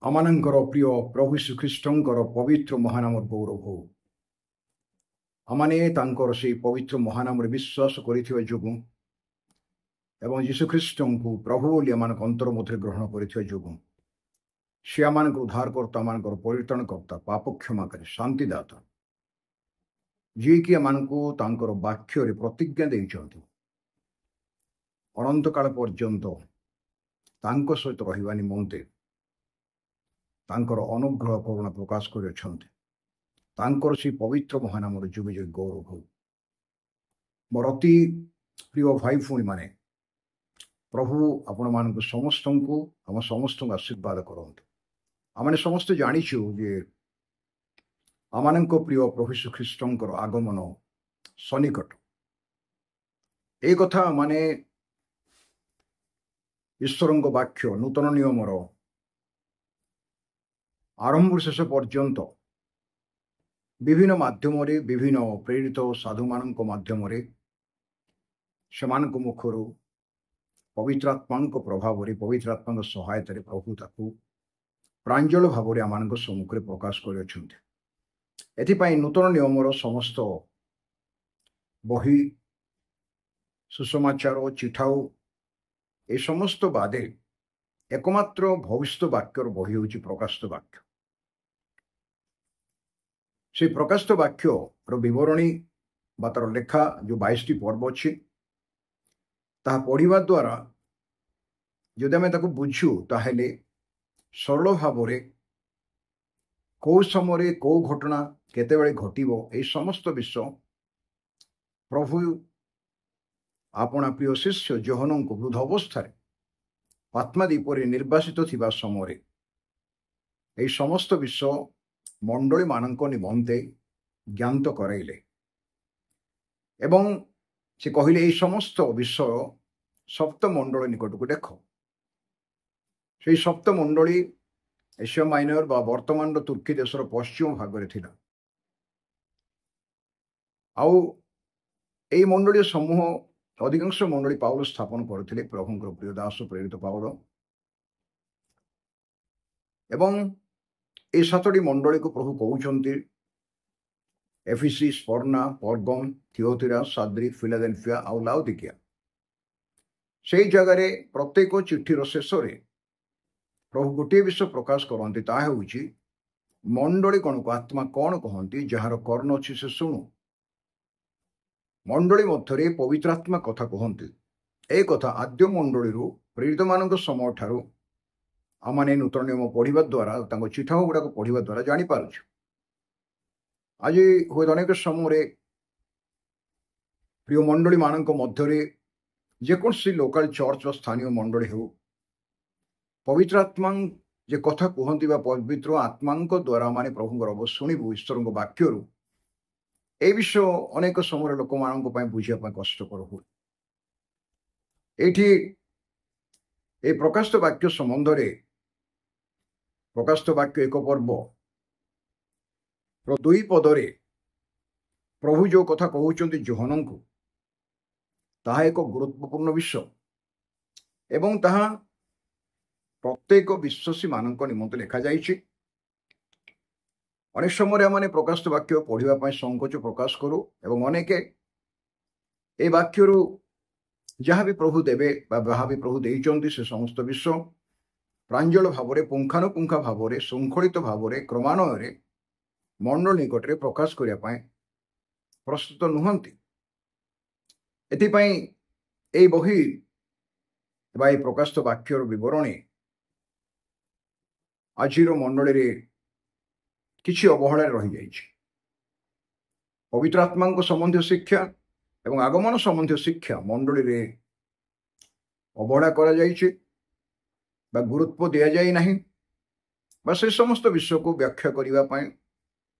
आमानंकर प्रिय प्रभु श्रीकृष्णंकर पवित्र महानामर गौरव हो आमाने तांकर से पवित्र महानाम विश्वास करिथिबा जोगु एवं यीशुख्रीष्ट को प्रभु बोली आम अंतर मध्य ग्रहण कर जोगु से आम उद्धारकर्ता आम परित्राणकर्ता पाप क्षमाकारी शांतिदाता जी कि आम वाक्य प्रतिज्ञा देइछन्ति अनंत काल पर्यंत तांको सहित रहिबा निमंते तांकर अनुग्रह करुणा प्रकाश कर से पवित्र महानाम जुगे जुगे गौरव हो मोर अति प्रिय भाई भूणी माने प्रभु आपण मान समस्त को आम समस्त आशीर्वाद करते आम समस्त जाचु जे आम प्रिय प्रभु श्रीकृष्णकर आगमन सन्निकट ए कथा माने ईश्वर वाक्य नूतन नियमर आरंभ शेष पर्यंत विभिन्न माध्यम विभिन्न प्रेरित साधु मान माध्यम से मुखर पवित्रात्मा प्रभाव पवित्र आत्मा सहायत प्रभु ताकू प्रांजल भाव आम सम्मुखें प्रकाश कर नूतन नियमर समस्त बही सुसमाचार चिठाऊ ए समस्त बादे एकमात्र भविष्य वाक्यर बही हूँ प्रकाशित वाक्य से प्रकाशित वाक्य विवरणी बा तार लेखा जो 22टी पर्व अच्छी पढ़ा द्वारा जदि आम बुझु ताहले सरल भाव कौ समय कौ घटना केतेबेले घटिबो ए समस्त विषय प्रभु आपना प्रिय शिष्य जोहन को वृद्ध अवस्था आत्मादीप निर्वासित थिबा समय ए समस्त विषय मंडली मानक निमंते ज्ञात कराइले एवं से कहले ये समस्त विषय सप्त मंडल निकट को देख से सप्त मंडली एशिया माइनर बा वर्तमान तुर्की देशर पश्चिम भाग थिला आउ ए मंडली समूह अधिकांश मंडली पाउल स्थापन करथिले प्रभुंकर प्रिय दास प्रेरित पाउल एवं ए 7टी मंडली को प्रभु कहउछन्ति एफिसी स्पर्ना पर्गम थियोतिरा साद्री फिलाडेल्फिया आउ लाउदिकिया से जगह प्रत्येक चिठीर शेष प्रभु गोटे विषय प्रकाश करती ता होउछि मंडली कौन को आत्मा कौन कहती जार कर्ण अच्छी से शुणु मंडली मध्य पवित्र आत्मा कथा कहती ए कथा आद्य मंडली प्रेरित मान समय ठारू आमने नूतन नियम पढ़ा द्वारा चिठा गुड़ाक पढ़ा द्वारा जापर आज हूँ अनेक समय प्रिय मंडली मान मध्य जेकोसी लोकल चर्च स्थानीय मंडली हो पवित्र आत्मा जे कथा कहती पवित्र आत्मा द्वारा माने प्रभु शुणु ईश्वर वाक्य ए विषय अनेक समय लोक मान बुझापी कष्टकर हुए ये प्रकाशित वाक्य संबंध प्रकाशित वाक्य एक पर्व 2 पदरे प्रभु जो कथा कहते जोहन को ताहा एक गुरुत्वपूर्ण विषय एवं ताहा प्रत्येक विश्वासी मानक निमंते लिखा जाइछि अनेक समय आम प्रकाशित वाक्य पढ़ापी संकोच प्रकाश करूँ एवं अनेक ए वाक्य जहाँ भी प्रभु देवे जहाँ भी प्रभु देइचंती से समस्त विषय प्रांजल भाव पुंखानुपुंखा भाव श्रृंखलित भाव क्रमान्वय मंडल निकट में प्रकाश करने प्रस्तुत नुहंती एथिपाई ए बही बा प्रकाशित वाक्यर विवरणी आजिर मंडली किछि अवहेला रही जाइछि पवित्र आत्मा संबंधी शिक्षा एवं आगमन संबंधी शिक्षा मंडली रे अवहेला करा जाइछि बा गुरुत्व दिया जाए नहीं बा से समस्त विषय को व्याख्या करने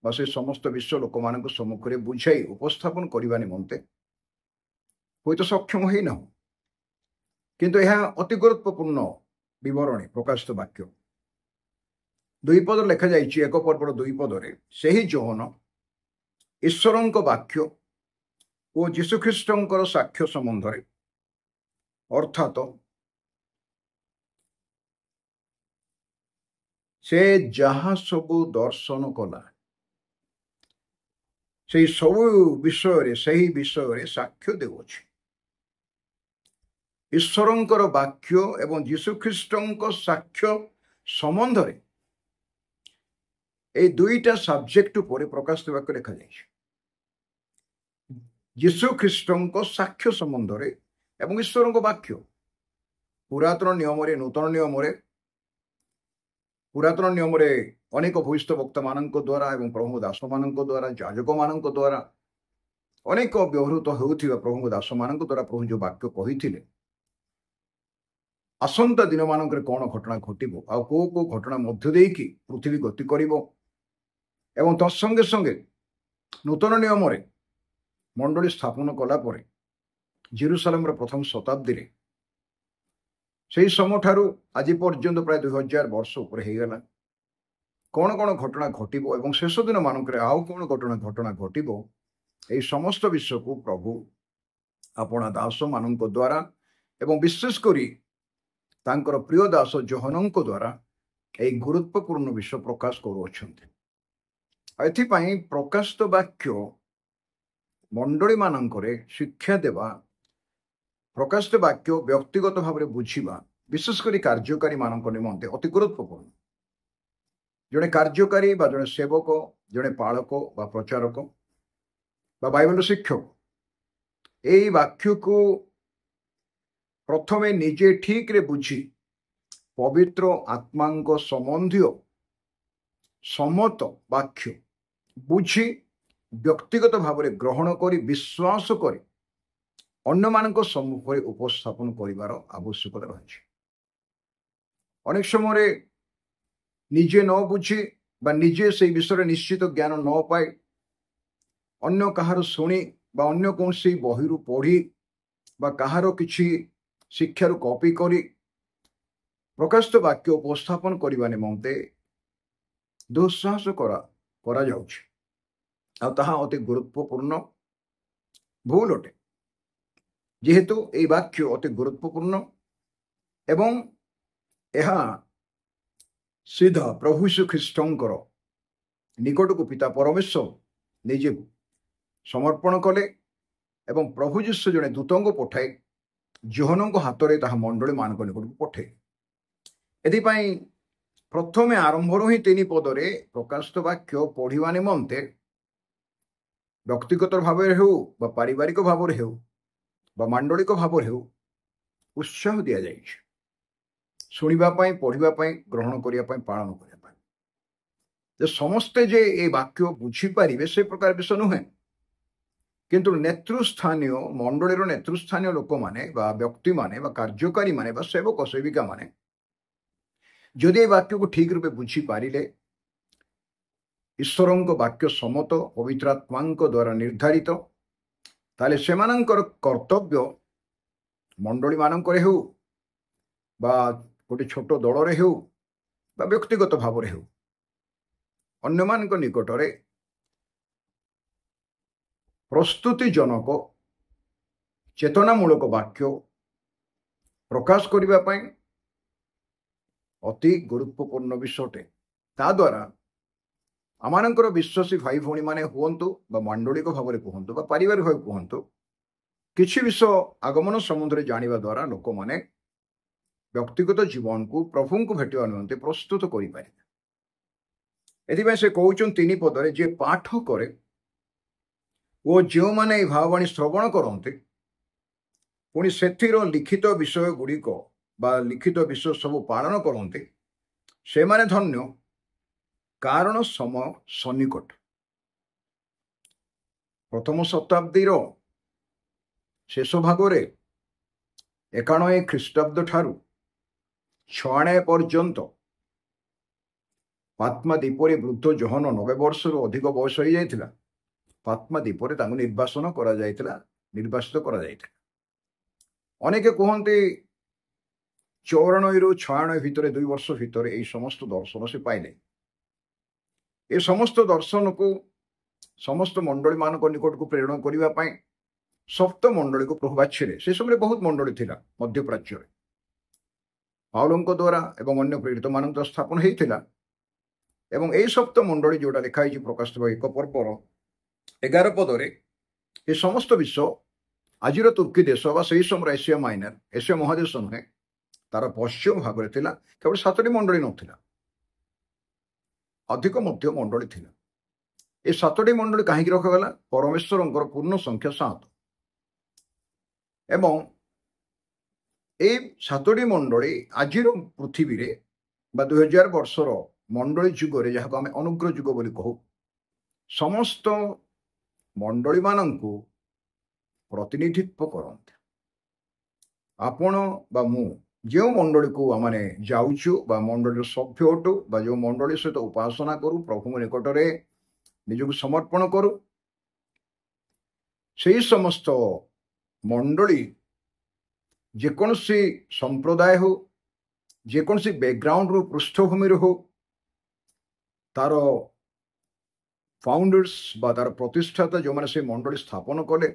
बा से समस्त विषय लोक मान सम्मुखें बुझाई उपस्थापन करने निमंते हूँ तो सक्षम ही ना किंतु यह अति गुरुत्वपूर्ण विवरणी प्रकाशित वाक्य 2 पद लिखा जाइछि एक पर्वर 2 पदरे से ही जोहन ईश्वर वाक्य और यीशुख्रीष्टर साक्ष्य संबंध अर्थात ସେ ଯାହା ସବୁ ଦର୍ଶନ କଲା ସେହି ସବୁ ବିଷୟରେ ସାକ୍ଷ୍ୟ ଦେଉଅଛି। ଈଶ୍ୱରଙ୍କର ବାକ୍ୟ ଏବଂ ଯୀଶୁଖ୍ରୀଷ୍ଟଙ୍କ ସାକ୍ଷ୍ୟ ସମ୍ବନ୍ଧରେ এই দুইটা ସବଜେକ୍ଟ ଉପରେ ପ୍ରକାଶିତ ବାକ୍ୟ ଲେଖାଯାଇଛି। ଯୀଶୁଖ୍ରୀଷ୍ଟଙ୍କ ସାକ୍ଷ୍ୟ ସମ୍ବନ୍ଧରେ ଏବଂ ଈଶ୍ୱରଙ୍କ ବାକ୍ୟ। ପୁରାତନ ନିୟମରେ ଅନେକ ଭବିଷ୍ୟତ ବକ୍ତାମାନଙ୍କ ଦ୍ୱାରା ଏବଂ ପ୍ରଭୁଙ୍କ ଦାସମାନଙ୍କ ଦ୍ୱାରା, ଯାଜକମାନଙ୍କ ଦ୍ୱାରା, ଅନେକ ବ୍ୟବହୃତ ହେଉଥିବା ପ୍ରଭୁଙ୍କ ଦାସମାନଙ୍କ ଦ୍ୱାରା ପ୍ରଭୁ ଯେଉଁ ବାକ୍ୟ କହିଥିଲେ, ଆସନ୍ତା ଦିନମାନଙ୍କରେ କ'ଣ ଘଟଣା ଘଟିବ, ଆଉ କୋଉ କୋଉ ଘଟଣା ମଧ୍ୟ ଦେଇକି ପୃଥିବୀ ଗତି କରିବ, ଏବଂ ତତ୍ସଙ୍ଗେ ସଙ୍ଗେ ନୂତନ ନିୟମରେ ମଣ୍ଡଳୀ ସ୍ଥାପନ କଲା ପରେ ଜେରୁସାଲେମର ପ୍ରଥମ ଶତାବ୍ଦୀରେ ସେହି ସମୟଠାରୁ ଆଜି ପର୍ଯ୍ୟନ୍ତ ପ୍ରାୟ 2000 ବର୍ଷ ଉପରେ ହେଇଗଲା, କ'ଣ କ'ଣ ଘଟଣା ଘଟିବ ଏବଂ ଶେଷ ଦିନମାନଙ୍କରେ ଆଉ କ'ଣ ଘଟଣା ଘଟିବ, ଏହି ସମସ୍ତ ବିଷୟକୁ ପ୍ରଭୁ ଆପଣା ଦାସମାନଙ୍କ ଦ୍ୱାରା ଏବଂ ବିଶେଷ କରି ତାଙ୍କର ପ୍ରିୟ ଦାସ ଯୋହନଙ୍କ ଦ୍ୱାରା ଏହି ଗୁରୁତ୍ୱପୂର୍ଣ୍ଣ ବିଷୟ ପ୍ରକାଶ କରୁଅଛନ୍ତି। ଏଥିପାଇଁ ପ୍ରକାଶିତ ବାକ୍ୟ ମଣ୍ଡଳୀମାନଙ୍କରେ ଶିକ୍ଷା ଦେବା, ପ୍ରକାଶିତ ବାକ୍ୟ ବ୍ୟକ୍ତିଗତ ଭାବରେ ବୁଝିବା, ବିଶେଷ କରି କାର୍ଯ୍ୟକାରୀମାନଙ୍କ ନିମନ୍ତେ ଅତି ଗୁରୁତ୍ୱପୂର୍ଣ୍ଣ। ଜଣେ କାର୍ଯ୍ୟକାରୀ ବା ଜଣେ ସେବକ, ଜଣେ ପାଳକ ବା ପ୍ରଚାରକ ବା ବାଇବେଲ ଶିକ୍ଷକ ଏହି ବାକ୍ୟକୁ ପ୍ରଥମେ ନିଜେ ଠିକରେ ବୁଝି ପବିତ୍ର ଆତ୍ମାଙ୍କ ସମ୍ବନ୍ଧୀୟ ସମ୍ମତ ବାକ୍ୟ ବୁଝି ବ୍ୟକ୍ତିଗତ ଭାବରେ ଗ୍ରହଣ କରି ବିଶ୍ୱାସ କରି ଅନ୍ୟମାନଙ୍କ ସମ୍ମୁଖରେ ଉପସ୍ଥାପନ କରିବାର ଆବଶ୍ୟକତା ରହିଛି। ଅନେକ ସମୟରେ ନିଜେ ନ ବୁଝି ବା ନିଜେ ସେହି ବିଷୟରେ ନିଶ୍ଚିତ ଜ୍ଞାନ ନ ପାଇ ଅନ୍ୟ କାହାର ଶୁଣି ବା ଅନ୍ୟ କୌଣସି ବହିରୁ ପଢ଼ି ବା କାହାର କିଛି ଶିକ୍ଷାରୁ କପି କରି ପ୍ରକାଶିତ ବାକ୍ୟ ଉପସ୍ଥାପନ କରିବା ନିମନ୍ତେ ଦୁଃସାହସ କରାଯାଉଛି, ଆଉ ତାହା ଅତି ଗୁରୁତ୍ୱପୂର୍ଣ୍ଣ ଭୁଲ ଅଟେ। ଯେହେତୁ ଏହି ବାକ୍ୟ ଅତି ଗୁରୁତ୍ୱପୂର୍ଣ୍ଣ ଏବଂ ଏହା ସିଧା ପ୍ରଭୁ ଯୀଶୁଖ୍ରୀଷ୍ଟଙ୍କର ନିକଟକୁ ପିତା ପରମେଶ୍ୱର ନିଜେ ସମର୍ପଣ କଲେ ଏବଂ ପ୍ରଭୁ ଯୀଶୁ ଜଣେ ଦୂତଙ୍କୁ ପଠାଇ ଯୋହନଙ୍କ ହାତରେ ତାହା ମଣ୍ଡଳୀମାନଙ୍କ ନିକଟକୁ ପଠାଇ। ଏଥିପାଇଁ ପ୍ରଥମେ ଆରମ୍ଭରୁ ହିଁ 3 ପଦରେ ପ୍ରକାଶିତ ବାକ୍ୟ ପଢ଼ିବା ନିମନ୍ତେ ବ୍ୟକ୍ତିଗତ ଭାବରେ ହେଉ ବା ପାରିବାରିକ ଭାବରେ ହେଉ ବା ମାଣ୍ଡଳିକ ଭାବରେ ହେଉ ଉତ୍ସାହ ଦିଆଯାଇଛି, ଶୁଣିବା ପାଇଁ, ପଢ଼ିବା ପାଇଁ, ଗ୍ରହଣ କରିବା ପାଇଁ, ପାଳନ କରିବା ପାଇଁ। ଯେ ସମସ୍ତେ ଯେ ଏ ବାକ୍ୟ ବୁଝିପାରିବେ ସେ ପ୍ରକାର ବିଷୟ ନୁହେଁ, କିନ୍ତୁ ନେତୃସ୍ଥାନୀୟ ମଣ୍ଡଳୀର ନେତୃସ୍ଥାନୀୟ ଲୋକମାନେ ବା ବ୍ୟକ୍ତିମାନେ ବା କାର୍ଯ୍ୟକାରୀମାନେ ବା ସେବକ ସେବିକାମାନେ ଯଦି ଏ ବାକ୍ୟକୁ ଠିକ ରୂପେ ବୁଝିପାରିଲେ, ଈଶ୍ୱରଙ୍କ ବାକ୍ୟ ସମ୍ମତ ପବିତ୍ର ଆତ୍ମାଙ୍କ ଦ୍ୱାରା ନିର୍ଦ୍ଧାରିତ, ତାହେଲେ ସେମାନଙ୍କର କର୍ତ୍ତବ୍ୟ ମଣ୍ଡଳୀମାନଙ୍କରେ ହେଉ ବା ଗୋଟେ ଛୋଟ ଦଳରେ ହେଉ ବା ବ୍ୟକ୍ତିଗତ ଭାବରେ ହେଉ ଅନ୍ୟମାନଙ୍କ ନିକଟରେ ପ୍ରସ୍ତୁତିଜନକ ଚେତନାମୂଳକ ବାକ୍ୟ ପ୍ରକାଶ କରିବା ପାଇଁ ଅତି ଗୁରୁତ୍ୱପୂର୍ଣ୍ଣ ବିଷୟଟେ। ତାଦ୍ୱାରା ଆମମାନଙ୍କର ବିଶ୍ୱାସୀ ଭାଇ ଭଉଣୀମାନେ ହୁଅନ୍ତୁ ବା ମାଣ୍ଡଳିକ ଭାବରେ କୁହନ୍ତୁ ବା ପାରିବାରିକ ଭାବେ କୁହନ୍ତୁ, କିଛି ବିଷୟ ଆଗମନ ସମ୍ବନ୍ଧରେ ଜାଣିବା ଦ୍ୱାରା ଲୋକମାନେ ବ୍ୟକ୍ତିଗତ ଜୀବନକୁ ପ୍ରଭୁଙ୍କୁ ଭେଟିବା ନିମନ୍ତେ ପ୍ରସ୍ତୁତ କରିପାରିବେ। ଏଥିପାଇଁ ସେ କହୁଛନ୍ତି 3 ପଦରେ, ଯିଏ ପାଠ କରେ ଓ ଯେଉଁମାନେ ଏହି ଭାବବାଣୀ ଶ୍ରବଣ କରନ୍ତି ପୁଣି ସେଥିର ଲିଖିତ ବିଷୟ ଗୁଡ଼ିକ ବା ଲିଖିତ ବିଷୟ ସବୁ ପାଳନ କରନ୍ତି, ସେମାନେ ଧନ୍ୟ, କାରଣ ସମୟ ସନ୍ନିକଟ। ପ୍ରଥମ ଶତାବ୍ଦୀର ଶେଷ ଭାଗରେ 91 ଖ୍ରୀଷ୍ଟାବ୍ଦ ଠାରୁ 96 ପର୍ଯ୍ୟନ୍ତ ପାତ୍ମା ଦ୍ୱୀପରେ ବୃଦ୍ଧ ଯୋହନ 90 ବର୍ଷରୁ ଅଧିକ ବୟସ ହୋଇଯାଇଥିଲା। ପାତ୍ମା ଦ୍ୱୀପରେ ତାଙ୍କୁ ନିର୍ବାସିତ କରାଯାଇଥିଲା। ଅନେକ କୁହନ୍ତି 94ରୁ 96 ଭିତରେ 2 ବର୍ଷ ଭିତରେ ଏହି ସମସ୍ତ ଦର୍ଶନ ସେ ପାଇଲେ। ଏ ସମସ୍ତ ଦର୍ଶନକୁ ସମସ୍ତ ମଣ୍ଡଳୀମାନଙ୍କ ନିକଟକୁ ପ୍ରେରଣ କରିବା ପାଇଁ ସପ୍ତ ମଣ୍ଡଳୀକୁ ପ୍ରଭୁ ବାଛିଲେ। ସେ ସମୟରେ ବହୁତ ମଣ୍ଡଳୀ ଥିଲା ମଧ୍ୟପ୍ରାଚ୍ୟରେ, ପାଉଲଙ୍କ ଦ୍ୱାରା ଏବଂ ଅନ୍ୟ ପ୍ରେରିତମାନଙ୍କ ଦ୍ୱାରା ସ୍ଥାପନ ହେଇଥିଲା। ଏବଂ ଏହି ସପ୍ତ ମଣ୍ଡଳୀ ଯୋଉଟା ଲେଖା ହେଇଛି ପ୍ରକାଶିତ 1 ପର୍ବର 11 ପଦରେ ଏ ସମସ୍ତ ବିଶ୍ୱ ଆଜିର ତୁର୍କୀ ଦେଶ ବା ସେହି ସମୟରେ ଏସିଆ ମାଇନର, ଏସିଆ ମହାଦେଶ ନୁହେଁ, ତାର ପଶ୍ଚିମ ଭାଗରେ ଥିଲା। କେବଳ 7ଟି ମଣ୍ଡଳୀ ନଥିଲା, ଅଧିକ ମଧ୍ୟ ମଣ୍ଡଳୀ ଥିଲା। ଏ 7ଟି ମଣ୍ଡଳୀ କାହିଁକି ରଖାଗଲା? ପରମେଶ୍ୱରଙ୍କର ପୂର୍ଣ୍ଣ ସଂଖ୍ୟା 7 ଏବଂ এই 7ଟି ମଣ୍ଡଳୀ ଆଜିର ପୃଥିବୀରେ ବା 2000 ବର୍ଷର ମଣ୍ଡଳୀ ଯୁଗରେ, ଯାହାକୁ ଆମେ ଅନୁଗ୍ରହ ଯୁଗ ବୋଲି କହୁ, ସମସ୍ତ ମଣ୍ଡଳୀମାନଙ୍କୁ ପ୍ରତିନିଧିତ୍ୱ କରନ୍ତି। ଆପଣ ବା ମୁଁ ଯେଉଁ ମଣ୍ଡଳୀକୁ ଆମେ ଯାଉଛୁ ବା ମଣ୍ଡଳୀର ସଭ୍ୟ ଅଟୁ ବା ଯେଉଁ ମଣ୍ଡଳୀ ସହିତ ଉପାସନା କରୁ, ପ୍ରଭୁଙ୍କ ନିକଟରେ ନିଜକୁ ସମର୍ପଣ କରୁ, ସେହି ସମସ୍ତ ମଣ୍ଡଳୀ ଯେକୌଣସି ସମ୍ପ୍ରଦାୟ ହଉ, ଯେକୌଣସି ବ୍ୟାକଗ୍ରାଉଣ୍ଡରୁ, ପୃଷ୍ଠଭୂମିରୁ ହଉ, ତାର ଫାଉଣ୍ଡର୍ସ ବା ତାର ପ୍ରତିଷ୍ଠାତା ଯେଉଁମାନେ ସେ ମଣ୍ଡଳୀ ସ୍ଥାପନ କଲେ,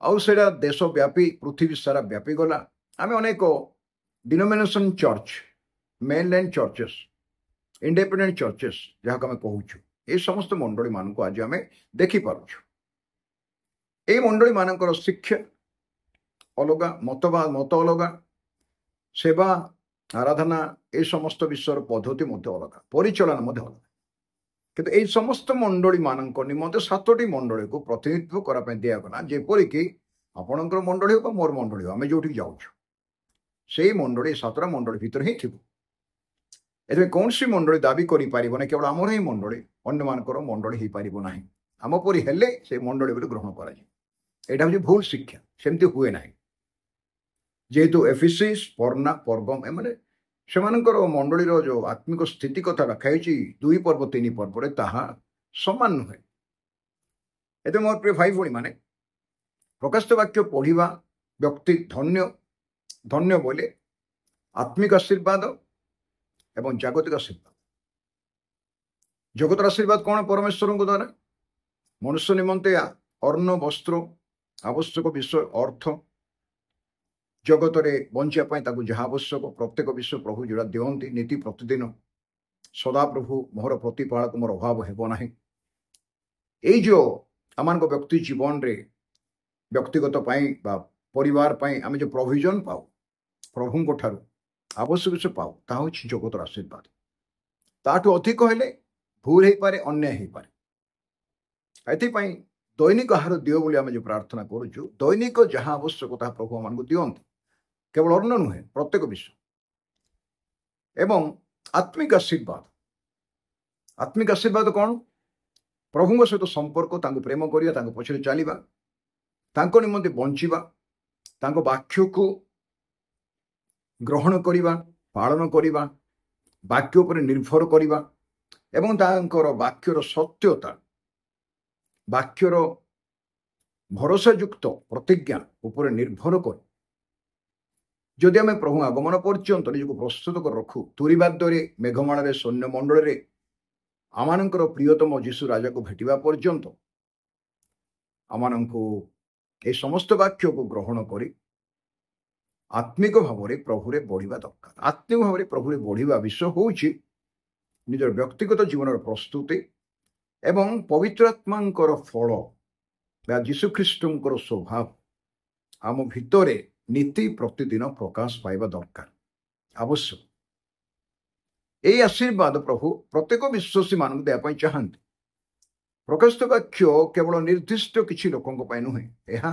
ଆଉ ସେଇଟା ଦେଶବ୍ୟାପୀ, ପୃଥିବୀ ସାରା ବ୍ୟାପିଗଲା। ଆମେ ଅନେକ ଡିନୋମିନେସନ church, mainland churches, independent churches ଯାହାକୁ ଆମେ କହୁଛୁ, এই ସମସ୍ତ ମଣ୍ଡଳୀମାନଙ୍କୁ ଆଜି ଆମେ ଦେଖିପାରୁଛୁ। এই ମଣ୍ଡଳୀମାନଙ୍କର ଶିକ୍ଷା ଅଲଗା, ମତ ଅଲଗା, ସେବା, ଆରାଧନା, এই ସମସ୍ତ ବିଷୟର ପଦ୍ଧତି ମଧ୍ୟ ଅଲଗା, ପରିଚାଳନା ମଧ୍ୟ ଅଲଗା। କିନ୍ତୁ এই ସମସ୍ତ ମଣ୍ଡଳୀମାନଙ୍କ ନିମନ୍ତେ 7ଟି ମଣ୍ଡଳୀକୁ ପ୍ରତିନିଧିତ୍ୱ କରିବା ପାଇଁ ଦିଆଗଲା। ଯେପରିକି ଆପଣଙ୍କର ମଣ୍ଡଳୀ ହେଉ ବା ମୋର ମଣ୍ଡଳୀ ହେଉ, ଆମେ ଯୋଉଠିକି ଯାଉଛୁ ସେଇ ମଣ୍ଡଳୀ 7ଟା ମଣ୍ଡଳୀ ଭିତରେ ହିଁ ଥିବ। ଏଥିରେ କୌଣସି ମଣ୍ଡଳୀ ଦାବି କରିପାରିବ ନାହିଁ କେବଳ ଆମର ହିଁ ମଣ୍ଡଳୀ, ଅନ୍ୟମାନଙ୍କର ମଣ୍ଡଳୀ ହେଇପାରିବ ନାହିଁ। ଆମ ପରି ହେଲେ ସେ ମଣ୍ଡଳୀ ବୋଲି ଗ୍ରହଣ କରାଯିବ। ଏଇଟା ହେଉଛି ଭୁଲ ଶିକ୍ଷା, ସେମିତି ହୁଏ ନାହିଁ। ଯେହେତୁ ଏଫିସିସ୍, ସ୍ପର୍ଣ୍ଣା, ପର୍ଗମ ଏମାନେ ସେମାନଙ୍କର ମଣ୍ଡଳୀର ଯେଉଁ ଆତ୍ମିକ ସ୍ଥିତି କଥା ଲେଖାଯାଇଛି 2 ପର୍ବ 3 ପର୍ବରେ, ତାହା ସମାନ ନୁହେଁ। ଏତେ ମୋର ପ୍ରିୟ ଭାଇ ଭଉଣୀମାନେ, ପ୍ରକାଶିତ ବାକ୍ୟ ପଢ଼ିବା ବ୍ୟକ୍ତି ଧନ୍ୟ। ଧନ୍ୟ ବୋଇଲେ ଆତ୍ମିକ ଆଶୀର୍ବାଦ ଏବଂ ଜାଗତିକ ଆଶୀର୍ବାଦ। ଜଗତର ଆଶୀର୍ବାଦ କ'ଣ? ପରମେଶ୍ୱରଙ୍କ ଦ୍ୱାରା ମନୁଷ୍ୟ ନିମନ୍ତେ ଅନ୍ନ, ବସ୍ତ୍ର, ଆବଶ୍ୟକ ବିଷୟ, ଅର୍ଥ, ଜଗତରେ ବଞ୍ଚିବା ପାଇଁ ତାକୁ ଯାହା ଆବଶ୍ୟକ ପ୍ରତ୍ୟେକ ବିଷୟ ପ୍ରଭୁ ଯୋଉଟା ଦିଅନ୍ତି ନୀତି ପ୍ରତିଦିନ। ସଦାପ୍ରଭୁ ମୋହର ପ୍ରତିପାଳକ, ମୋର ଅଭାବ ହେବ ନାହିଁ। ଏଇ ଯେଉଁ ଆମମାନଙ୍କ ବ୍ୟକ୍ତି ଜୀବନରେ ବ୍ୟକ୍ତିଗତ ପାଇଁ ବା ପରିବାର ପାଇଁ ଆମେ ଯେଉଁ ପ୍ରୋଭିଜନ ପାଉ, ପ୍ରଭୁଙ୍କ ଠାରୁ ଆବଶ୍ୟକ ବିଷୟ ପାଉ, ତାହା ହେଉଛି ଜଗତର ଆଶୀର୍ବାଦ। ତାଠୁ ଅଧିକ ହେଲେ ଭୁଲ ହେଇପାରେ, ଅନ୍ୟାୟ ହେଇପାରେ। ଏଥିପାଇଁ ଦୈନିକ ଆହାର ଦିଅ ବୋଲି ଆମେ ଯେଉଁ ପ୍ରାର୍ଥନା କରୁଛୁ, ଦୈନିକ ଯାହା ଆବଶ୍ୟକ ତାହା ପ୍ରଭୁ ଆମମାନଙ୍କୁ ଦିଅନ୍ତି। କେବଳ ଅନ୍ନ ନୁହେଁ, ପ୍ରତ୍ୟେକ ବିଷୟ। ଏବଂ ଆତ୍ମିକ ଆଶୀର୍ବାଦ। ଆତ୍ମିକ ଆଶୀର୍ବାଦ କ'ଣ? ପ୍ରଭୁଙ୍କ ସହିତ ସମ୍ପର୍କ, ତାଙ୍କୁ ପ୍ରେମ କରିବା, ତାଙ୍କ ପଛରେ ଚାଲିବା, ତାଙ୍କ ନିମନ୍ତେ ବଞ୍ଚିବା, ତାଙ୍କ ବାକ୍ୟକୁ ଗ୍ରହଣ କରିବା, ପାଳନ କରିବା, ବାକ୍ୟ ଉପରେ ନିର୍ଭର କରିବା ଏବଂ ତାଙ୍କର ବାକ୍ୟର ସତ୍ୟତା, ବାକ୍ୟର ଭରସାଯୁକ୍ତ ପ୍ରତିଜ୍ଞା ଉପରେ ନିର୍ଭର କରି ଯଦି ଆମେ ପ୍ରଭୁ ଆଗମନ ପର୍ଯ୍ୟନ୍ତ ନିଜକୁ ପ୍ରସ୍ତୁତ କରି ରଖୁ, ତୁରିବାଦ୍ୟରେ, ମେଘମାଳରେ, ସୈନ୍ୟ ମଣ୍ଡଳରେ ଆମମାନଙ୍କର ପ୍ରିୟତମ ଯୀଶୁ ରାଜାକୁ ଭେଟିବା ପର୍ଯ୍ୟନ୍ତ ଆମମାନଙ୍କୁ এই ସମସ୍ତ ବାକ୍ୟକୁ ଗ୍ରହଣ କରି ଆତ୍ମିକ ଭାବରେ ପ୍ରଭୁରେ ବଢ଼ିବା ଦରକାର। ଆତ୍ମିକ ଭାବରେ ପ୍ରଭୁରେ ବଢ଼ିବା ବିଷୟ ହେଉଛି ନିଜର ବ୍ୟକ୍ତିଗତ ଜୀବନର ପ୍ରସ୍ତୁତି ଏବଂ ପବିତ୍ର ଆତ୍ମାଙ୍କର ଫଳ ବା ଯୀଶୁଖ୍ରୀଷ୍ଟଙ୍କର ସ୍ୱଭାବ ଆମ ଭିତରେ ନୀତି ପ୍ରତିଦିନ ପ୍ରକାଶ ପାଇବା ଦରକାର, ଆବଶ୍ୟକ। এই ଆଶୀର୍ବାଦ ପ୍ରଭୁ ପ୍ରତ୍ୟେକ ବିଶ୍ୱାସୀମାନଙ୍କୁ ଦେବା ପାଇଁ ଚାହାନ୍ତି। ପ୍ରକାଶିତ ବାକ୍ୟ କେବଳ ନିର୍ଦ୍ଦିଷ୍ଟ କିଛି ଲୋକଙ୍କ ପାଇଁ ନୁହେଁ, ଏହା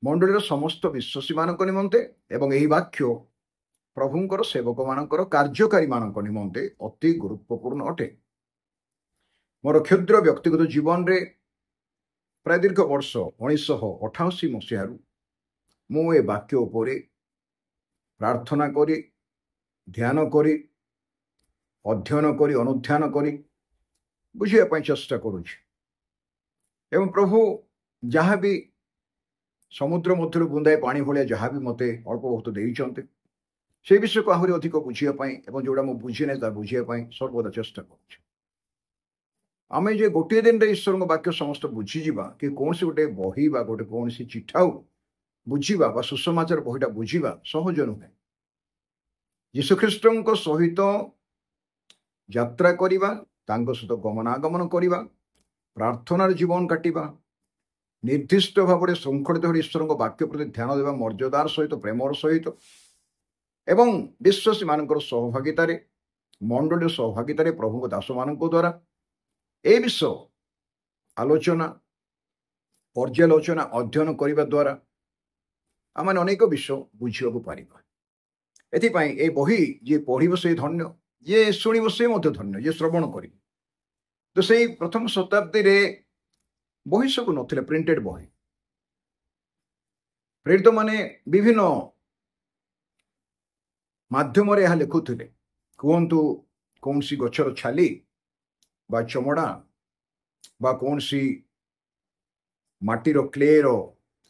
ମଣ୍ଡଳୀର ସମସ୍ତ ବିଶ୍ୱାସୀମାନଙ୍କ ନିମନ୍ତେ ଏବଂ ଏହି ବାକ୍ୟ ପ୍ରଭୁଙ୍କର ସେବକମାନଙ୍କର, କାର୍ଯ୍ୟକାରୀମାନଙ୍କ ନିମନ୍ତେ ଅତି ଗୁରୁତ୍ୱପୂର୍ଣ୍ଣ ଅଟେ। ମୋର କ୍ଷୁଦ୍ର ବ୍ୟକ୍ତିଗତ ଜୀବନରେ ପ୍ରାୟ ଦୀର୍ଘ ବର୍ଷ 1988 ମସିହାରୁ ମୁଁ ଏ ବାକ୍ୟ ଉପରେ ପ୍ରାର୍ଥନା କରି, ଧ୍ୟାନ କରି, ଅଧ୍ୟୟନ କରି, ଅନୁଧ୍ୟାନ କରି ବୁଝିବା ପାଇଁ ଚେଷ୍ଟା କରୁଛି। ଏବଂ ପ୍ରଭୁ ଯାହା ବି ସମୁଦ୍ର ମଧ୍ୟରୁ ବୁନ୍ଦାଏ ପାଣି ଭଳିଆ ଯାହା ବି ମୋତେ ଅଳ୍ପ ବହୁତ ଦେଇଛନ୍ତି, ସେ ବିଷୟକୁ ଆହୁରି ଅଧିକ ବୁଝିବା ପାଇଁ ଏବଂ ଯେଉଁଟା ମୁଁ ବୁଝି ନାହିଁ ତାହା ବୁଝିବା ପାଇଁ ସର୍ବଦା ଚେଷ୍ଟା କରୁଛି। ଆମେ ଯେ ଗୋଟିଏ ଦିନରେ ଈଶ୍ୱରଙ୍କ ବାକ୍ୟ ସମସ୍ତ ବୁଝିଯିବା, କି କୌଣସି ଗୋଟେ ବହି ବା ଗୋଟେ କୌଣସି ଚିଠାଉ ବୁଝିବା ବା ସୁସମାଚାର ବହିଟା ବୁଝିବା ସହଜ ନୁହେଁ। ଯୀଶୁଖ୍ରୀଷ୍ଟଙ୍କ ସହିତ ଯାତ୍ରା କରିବା, ତାଙ୍କ ସହିତ ଗମନାଗମନ କରିବା, ପ୍ରାର୍ଥନାର ଜୀବନ କାଟିବା, ନିର୍ଦ୍ଦିଷ୍ଟ ଭାବରେ ଶୃଙ୍ଖଳିତ ହୋଇ ଈଶ୍ୱରଙ୍କ ବାକ୍ୟ ପ୍ରତି ଧ୍ୟାନ ଦେବା ମର୍ଯ୍ୟାଦାର ସହିତ, ପ୍ରେମର ସହିତ ଏବଂ ବିଶ୍ୱାସୀମାନଙ୍କର ସହଭାଗିତାରେ, ମଣ୍ଡଳୀର ସହଭାଗିତାରେ ପ୍ରଭୁଙ୍କ ଦାସମାନଙ୍କ ଦ୍ୱାରା ଏ ବିଷୟ ଆଲୋଚନା, ପର୍ଯ୍ୟାଲୋଚନା, ଅଧ୍ୟୟନ କରିବା ଦ୍ୱାରା ଆମେ ଅନେକ ବିଷୟ ବୁଝିବାକୁ ପାରିବା। ଏଥିପାଇଁ ଏ ବହି ଯିଏ ପଢ଼ିବ ସେ ଧନ୍ୟ, ଯିଏ ଶୁଣିବ ସେ ମଧ୍ୟ ଧନ୍ୟ, ଯିଏ ଶ୍ରବଣ କରିବ। ତ ସେଇ ପ୍ରଥମ ଶତାବ୍ଦୀରେ ବହି ସବୁ ନଥିଲେ, ପ୍ରିଣ୍ଟେଡ ବହି। ପ୍ରେରିତମାନେ ବିଭିନ୍ନ ମାଧ୍ୟମରେ ଏହା ଲେଖୁଥିଲେ। କୁହନ୍ତୁ କୌଣସି ଗଛର ଛାଲି ବା ଚମଡ଼ା ବା କୌଣସି ମାଟିର କ୍ଲେର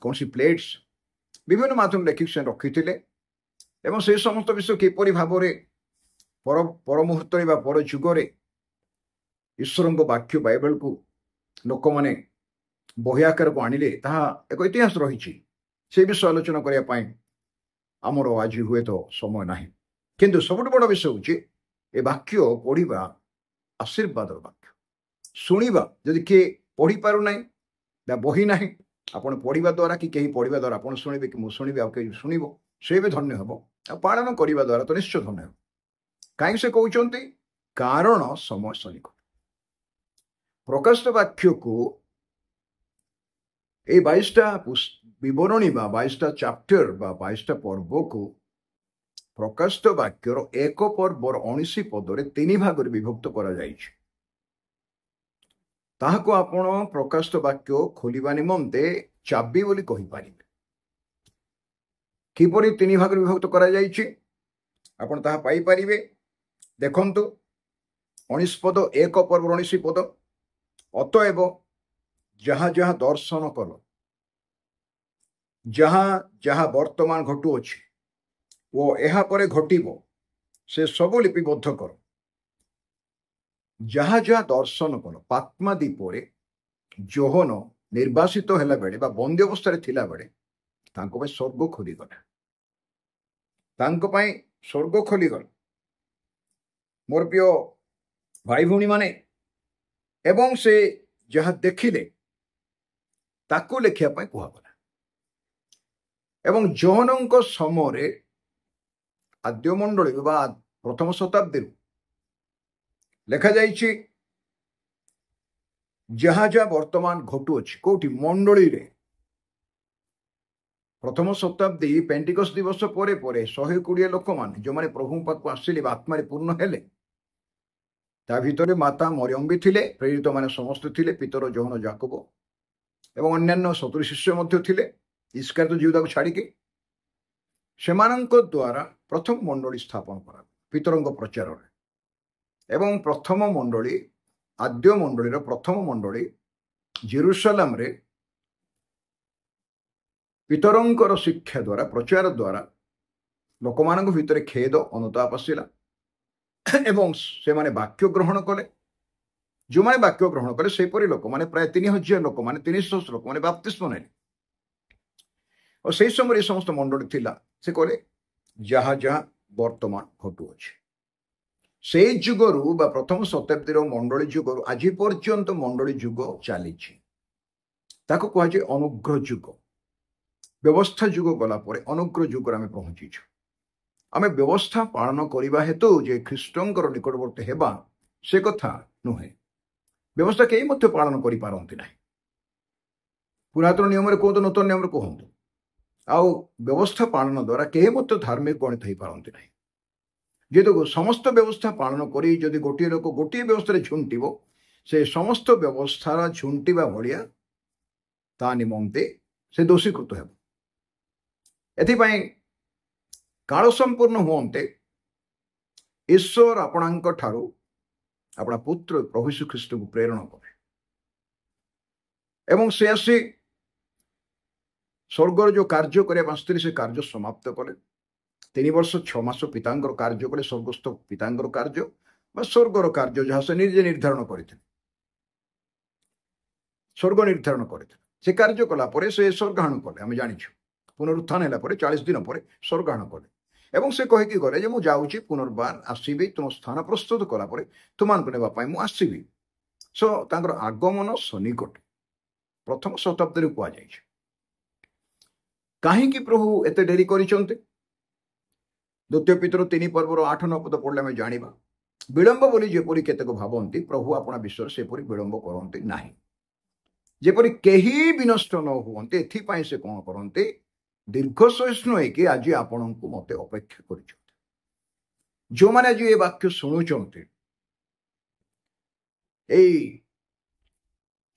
କୌଣସି ପ୍ଲେଟ୍ସ ବିଭିନ୍ନ ମାଧ୍ୟମ ଲେଖିକି ସେ ରଖିଥିଲେ ଏବଂ ସେ ସମସ୍ତ ବିଷୟ କିପରି ଭାବରେ ପର ମୁହୂର୍ତ୍ତରେ ବା ପର ଯୁଗରେ ଈଶ୍ୱରଙ୍କ ବାକ୍ୟ ବାଇବେଲକୁ ଲୋକମାନେ ବହି ଆକାରକୁ ଆଣିଲେ ତାହା ଏକ ଇତିହାସ ରହିଛି। ସେ ବିଷୟ ଆଲୋଚନା କରିବା ପାଇଁ ଆମର ଆଜି ହୁଏତ ସମୟ ନାହିଁ, କିନ୍ତୁ ସବୁଠୁ ବଡ଼ ବିଷୟ ହେଉଛି ଏ ବାକ୍ୟ ପଢ଼ିବା ଆଶୀର୍ବାଦର ବାକ୍ୟ। ଶୁଣିବା, ଯଦି କିଏ ପଢ଼ିପାରୁନାହିଁ ବା ବହି ନାହିଁ, ଆପଣ ପଢ଼ିବା ଦ୍ୱାରା କି କେହି ପଢ଼ିବା ଦ୍ୱାରା ଆପଣ ଶୁଣିବେ କି ମୁଁ ଶୁଣିବି ଆଉ କେହି ଶୁଣିବ, ସେ ବି ଧନ୍ୟ ହେବ। ଆଉ ପାଳନ କରିବା ଦ୍ୱାରା ତ ନିଶ୍ଚୟ ଧନ୍ୟ ହେବ। କାହିଁକି ସେ କହୁଛନ୍ତି? କାରଣ ସମୟ ସନ୍ନିକଟ। ପ୍ରକାଶିତ ବାକ୍ୟକୁ এই 22টা ବିବରଣୀ ବା 22ଟା ଚାପ୍ଟର ବା 22ଟା ପର୍ବକୁ ପ୍ରକାଶିତ ବାକ୍ୟର ଏକ ପର୍ବର 19 ପଦରେ 3 ଭାଗରେ ବିଭକ୍ତ କରାଯାଇଛି। ତାହାକୁ ଆପଣ ପ୍ରକାଶିତ ବାକ୍ୟ ଖୋଲିବା ନିମନ୍ତେ ଚାବି ବୋଲି କହିପାରିବେ। କିପରି 3 ଭାଗରେ ବିଭକ୍ତ କରାଯାଇଛି ଆପଣ ତାହା ପାଇପାରିବେ। ଦେଖନ୍ତୁ 19 ପଦ, ଏକ ପର୍ବର 19 ପଦ। ଅତଏବ ଯାହା ଯାହା ଦର୍ଶନ କଲ, ଯାହା ଯାହା ବର୍ତ୍ତମାନ ଘଟୁଅଛି ଓ ଏହା ପରେ ଘଟିବ, ସେ ସବୁ ଲିପିବଦ୍ଧ କର। ଯାହା ଯାହା ଦର୍ଶନ କଲ, ପାତ୍ମା ଦ୍ୱୀପରେ ଯୋହନ ନିର୍ବାସିତ ହେଲା ବେଳେ ବା ବନ୍ଦୀ ଅବସ୍ଥାରେ ଥିଲାବେଳେ ତାଙ୍କ ପାଇଁ ସ୍ୱର୍ଗ ଖୋଲିଗଲା। ତାଙ୍କ ପାଇଁ ସ୍ୱର୍ଗ ଖୋଲିଗଲା। ମୋର ପ୍ରିୟ ଭାଇ ଭଉଣୀମାନେ, ଏବଂ ସେ ଯାହା ଦେଖିଲେ ତାକୁ ଲେଖିବା ପାଇଁ କୁହାଗଲା। ଏବଂ ଯୋହନଙ୍କ ସମୟରେ ଆଦ୍ୟ ମଣ୍ଡଳୀ ବା ପ୍ରଥମ ଶତାବ୍ଦୀରୁ ଲେଖାଯାଇଛି ଯାହା ଯାହା ବର୍ତ୍ତମାନ ଘଟୁଅଛି। କୋଉଠି? ମଣ୍ଡଳୀରେ। ପ୍ରଥମ ଶତାବ୍ଦୀ ପେଣ୍ଟିକଷ୍ଟ ଦିବସ ପରେ ପରେ 120 ଲୋକମାନେ ଯେଉଁମାନେ ପ୍ରଭୁଙ୍କ ପାଖକୁ ଆସିଲେ ବା ଆତ୍ମାରେ ପୂର୍ଣ୍ଣ ହେଲେ, ତା ଭିତରେ ମାତା ମରିୟମ ବି ଥିଲେ, ପ୍ରେରିତମାନେ ସମସ୍ତେ ଥିଲେ, ପିତର ଯୋହନ ଯାକୋବ ଏବଂ ଅନ୍ୟାନ୍ୟ 70 ଶିଷ୍ୟ ମଧ୍ୟ ଥିଲେ, ଇସ୍କାରିୟତ ଜିହୁଦାକୁ ଛାଡ଼ିକି। ସେମାନଙ୍କ ଦ୍ୱାରା ପ୍ରଥମ ମଣ୍ଡଳୀ ସ୍ଥାପନ କରାଗଲା ପିତରଙ୍କ ପ୍ରଚାରରେ। ଏବଂ ପ୍ରଥମ ମଣ୍ଡଳୀ, ଆଦ୍ୟ ମଣ୍ଡଳୀର ପ୍ରଥମ ମଣ୍ଡଳୀ ଜେରୁସାଲେମରେ ପିତରଙ୍କର ଶିକ୍ଷା ଦ୍ୱାରା, ପ୍ରଚାର ଦ୍ୱାରା ଲୋକମାନଙ୍କ ଭିତରେ ଖେଦ ଅନୁତାପ ଆସିଲା ଏବଂ ସେମାନେ ବାକ୍ୟ ଗ୍ରହଣ କଲେ। ଯେଉଁମାନେ ବାକ୍ୟ ଗ୍ରହଣ କଲେ ସେହିପରି ଲୋକମାନେ ପ୍ରାୟ 3000 ଲୋକମାନେ, 300 ଲୋକମାନେ ବାପ୍ତିସ୍ମ ନେଲେ। ଆଉ ସେହି ସମୟରେ ଏ ସମସ୍ତ ମଣ୍ଡଳୀ ଥିଲା। ସେ କହିଲେ ଯାହା ଯାହା ବର୍ତ୍ତମାନ ଘଟୁଅଛି। ସେଇ ଯୁଗରୁ ବା ପ୍ରଥମ ଶତାବ୍ଦୀର ମଣ୍ଡଳୀ ଯୁଗରୁ ଆଜି ପର୍ଯ୍ୟନ୍ତ ମଣ୍ଡଳୀ ଯୁଗ ଚାଲିଛି। ତାକୁ କୁହାଯାଏ ଅନୁଗ୍ରହ ଯୁଗ। ବ୍ୟବସ୍ଥା ଯୁଗ ଗଲା ପରେ ଅନୁଗ୍ରହ ଯୁଗରେ ଆମେ ପହଞ୍ଚିଛୁ। ଆମେ ବ୍ୟବସ୍ଥା ପାଳନ କରିବା ହେତୁ ଯେ ଖ୍ରୀଷ୍ଟଙ୍କର ନିକଟବର୍ତ୍ତୀ ହେବା ସେ କଥା ନୁହେଁ। ବ୍ୟବସ୍ଥା କେହି ମଧ୍ୟ ପାଳନ କରିପାରନ୍ତି ନାହିଁ। ପୁରାତନ ନିୟମରେ କୁହନ୍ତୁ, ନୂତନ ନିୟମରେ କୁହନ୍ତୁ, ଆଉ ବ୍ୟବସ୍ଥା ପାଳନ ଦ୍ୱାରା କେହି ମଧ୍ୟ ଧାର୍ମିକ ଗଣିତ ହେଇପାରନ୍ତି ନାହିଁ। ଯେହେତୁ ସମସ୍ତ ବ୍ୟବସ୍ଥା ପାଳନ କରି ଯଦି ଗୋଟିଏ ଲୋକ ଗୋଟିଏ ବ୍ୟବସ୍ଥାରେ ଝୁଣ୍ଟିବ, ସେ ସମସ୍ତ ବ୍ୟବସ୍ଥାର ଝୁଣ୍ଟିବା ଭଳିଆ ତା ନିମନ୍ତେ ସେ ଦୋଷୀକୃତ ହେବ। ଏଥିପାଇଁ କାଳ ସମ୍ପୂର୍ଣ୍ଣ ହୁଅନ୍ତେ ଈଶ୍ୱର ଆପଣଙ୍କ ଠାରୁ ଆପଣା ପୁତ୍ର ପ୍ରଭୁ ଯୀଶୁ ଖ୍ରୀଷ୍ଟଙ୍କୁ ପ୍ରେରଣ କଲେ ଏବଂ ସେ ଆସି ସ୍ୱର୍ଗର ଯେଉଁ କାର୍ଯ୍ୟ କରିବା ପାଇଁ ଆସିଥିଲେ ସେ କାର୍ଯ୍ୟ ସମାପ୍ତ କଲେ। 3 ବର୍ଷ 6 ମାସ ପିତାଙ୍କର କାର୍ଯ୍ୟ କଲେ, ସ୍ୱର୍ଗସ୍ଥ ପିତାଙ୍କର କାର୍ଯ୍ୟ ବା ସ୍ୱର୍ଗର କାର୍ଯ୍ୟ ଯାହା ସେ ନିଜେ ନିର୍ଦ୍ଧାରଣ କରିଥିଲେ, ସ୍ୱର୍ଗ ନିର୍ଦ୍ଧାରଣ କରିଥିଲେ। ସେ କାର୍ଯ୍ୟ କଲା ପରେ ସେ ସ୍ୱର୍ଗାରୋହଣ କଲେ। ଆମେ ଜାଣିଛୁ ପୁନରୁତ୍ଥାନ ହେଲା ପରେ 40 ଦିନ ପରେ ସ୍ୱର୍ଗାରୋହଣ କଲେ। ଏବଂ ସେ କହିକି ଗଲେ ଯେ ମୁଁ ଯାଉଛି ପୁନର୍ବାର ଆସିବି ତୁମ ସ୍ଥାନ ପ୍ରସ୍ତୁତ କଲା ପରେ ତୁମମାନଙ୍କୁ ନେବା ପାଇଁ ମୁଁ ଆସିବି। ସୋ ତାଙ୍କର ଆଗମନ ସନ୍ନିକଟ ପ୍ରଥମ ଶତାବ୍ଦୀରେ କୁହାଯାଇଛି। କାହିଁକି ପ୍ରଭୁ ଏତେ ଡେରି କରିଛନ୍ତି? ଦ୍ୱିତୀୟ ପିତର 3 ପର୍ବର 8-9 ପଦ ପଢ଼ିଲେ ଆମେ ଜାଣିବା। ବିଳମ୍ବ ବୋଲି ଯେପରି କେତେକ ଭାବନ୍ତି, ପ୍ରଭୁ ଆପଣା ବିଷୟରେ ସେପରି ବିଳମ୍ବ କରନ୍ତି ନାହିଁ, ଯେପରି କେହି ବିନଷ୍ଟ ନ ହୁଅନ୍ତି। ଏଥିପାଇଁ ସେ କ'ଣ କରନ୍ତି? ଦୀର୍ଘ ସହିଷ୍ଣୁ ହେଇକି ଆଜି ଆପଣଙ୍କୁ ମତେ ଅପେକ୍ଷା କରିଛନ୍ତି। ଯେଉଁମାନେ ଆଜି ଏ ବାକ୍ୟ ଶୁଣୁଛନ୍ତି, ଏଇ